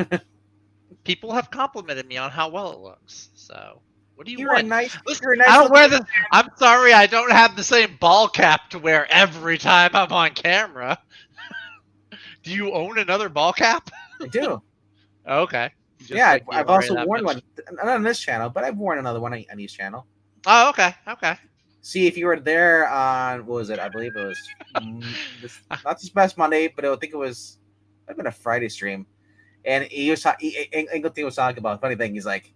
A: People have complimented me on how well it looks. So what do you
B: You're
A: want?
B: a nice.
A: Listen,
B: You're a nice
A: I don't wear
B: looking-
A: this. I'm sorry, I don't have the same ball cap to wear every time I'm on camera. Do you own another ball cap?
B: I do.
A: Okay. Just
B: Yeah,
A: like you
B: I've
A: wear
B: also
A: that
B: worn
A: much.
B: one. Not on this channel, but I've worn another one on each channel.
A: Oh, okay. Okay.
B: See, if you were there on, what was it? I believe it was not this past Monday, but I think it was, I've been a Friday stream. And Angleton was talking about a funny thing. He's like,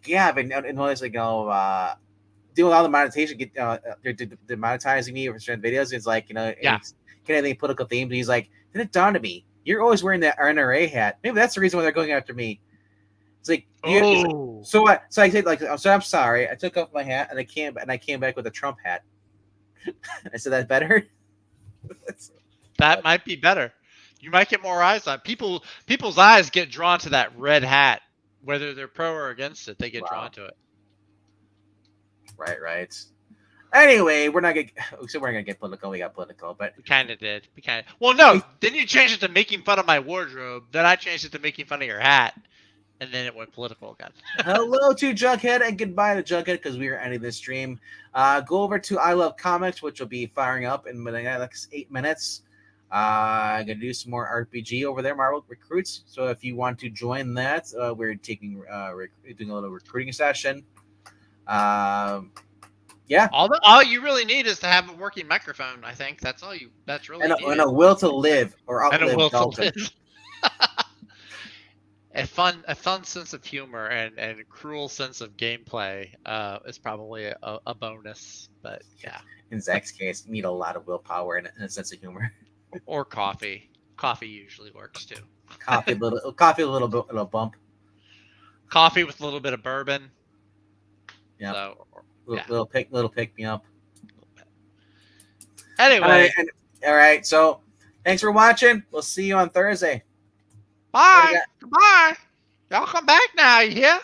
B: yeah, I've been noticing, doing all the monetization, they're monetizing me for certain videos. It's like,
A: Yeah.
B: get anything political themed. He's like, then it dawned on me, you're always wearing that NRA hat. Maybe that's the reason why they're going after me. It's like,
A: Oh.
B: so what? So I said, like, so I'm sorry. I took off my hat and I came back with a Trump hat. I said, that's better.
A: That might be better. You might get more eyes on people's eyes get drawn to that red hat, whether they're pro or against it. They get drawn to it.
B: Right. Anyway, we're not gonna get political. We got political, but
A: We kind of did. Well, no. Then you changed it to making fun of my wardrobe. Then I changed it to making fun of your hat, and then it went political again.
B: hello to Jughead and goodbye to Jughead because we are ending this stream. Go over to I Love Comics, which will be firing up in the next 8 minutes. I'm gonna do some more RPG over there, Marvel Recruits. So if you want to join that, we're doing a little recruiting session. Yeah,
A: All you really need is to have a working microphone. I think that's all you. That's really
B: and
A: needed.
B: a will to live or
A: And a
B: outlive
A: will to
B: Dalton.
A: live. A fun sense of humor and a cruel sense of gameplay is probably a bonus. But yeah,
B: In Zach's case, you need a lot of willpower and a sense of humor.
A: or coffee. Coffee usually works too.
B: Coffee, a little bump.
A: Coffee with a little bit of bourbon.
B: Yeah.
A: So,
B: Little pick me up.
A: anyway,
B: All right. So thanks for watching. We'll see you on Thursday.
A: bye. Goodbye. Y'all come back now. You hear?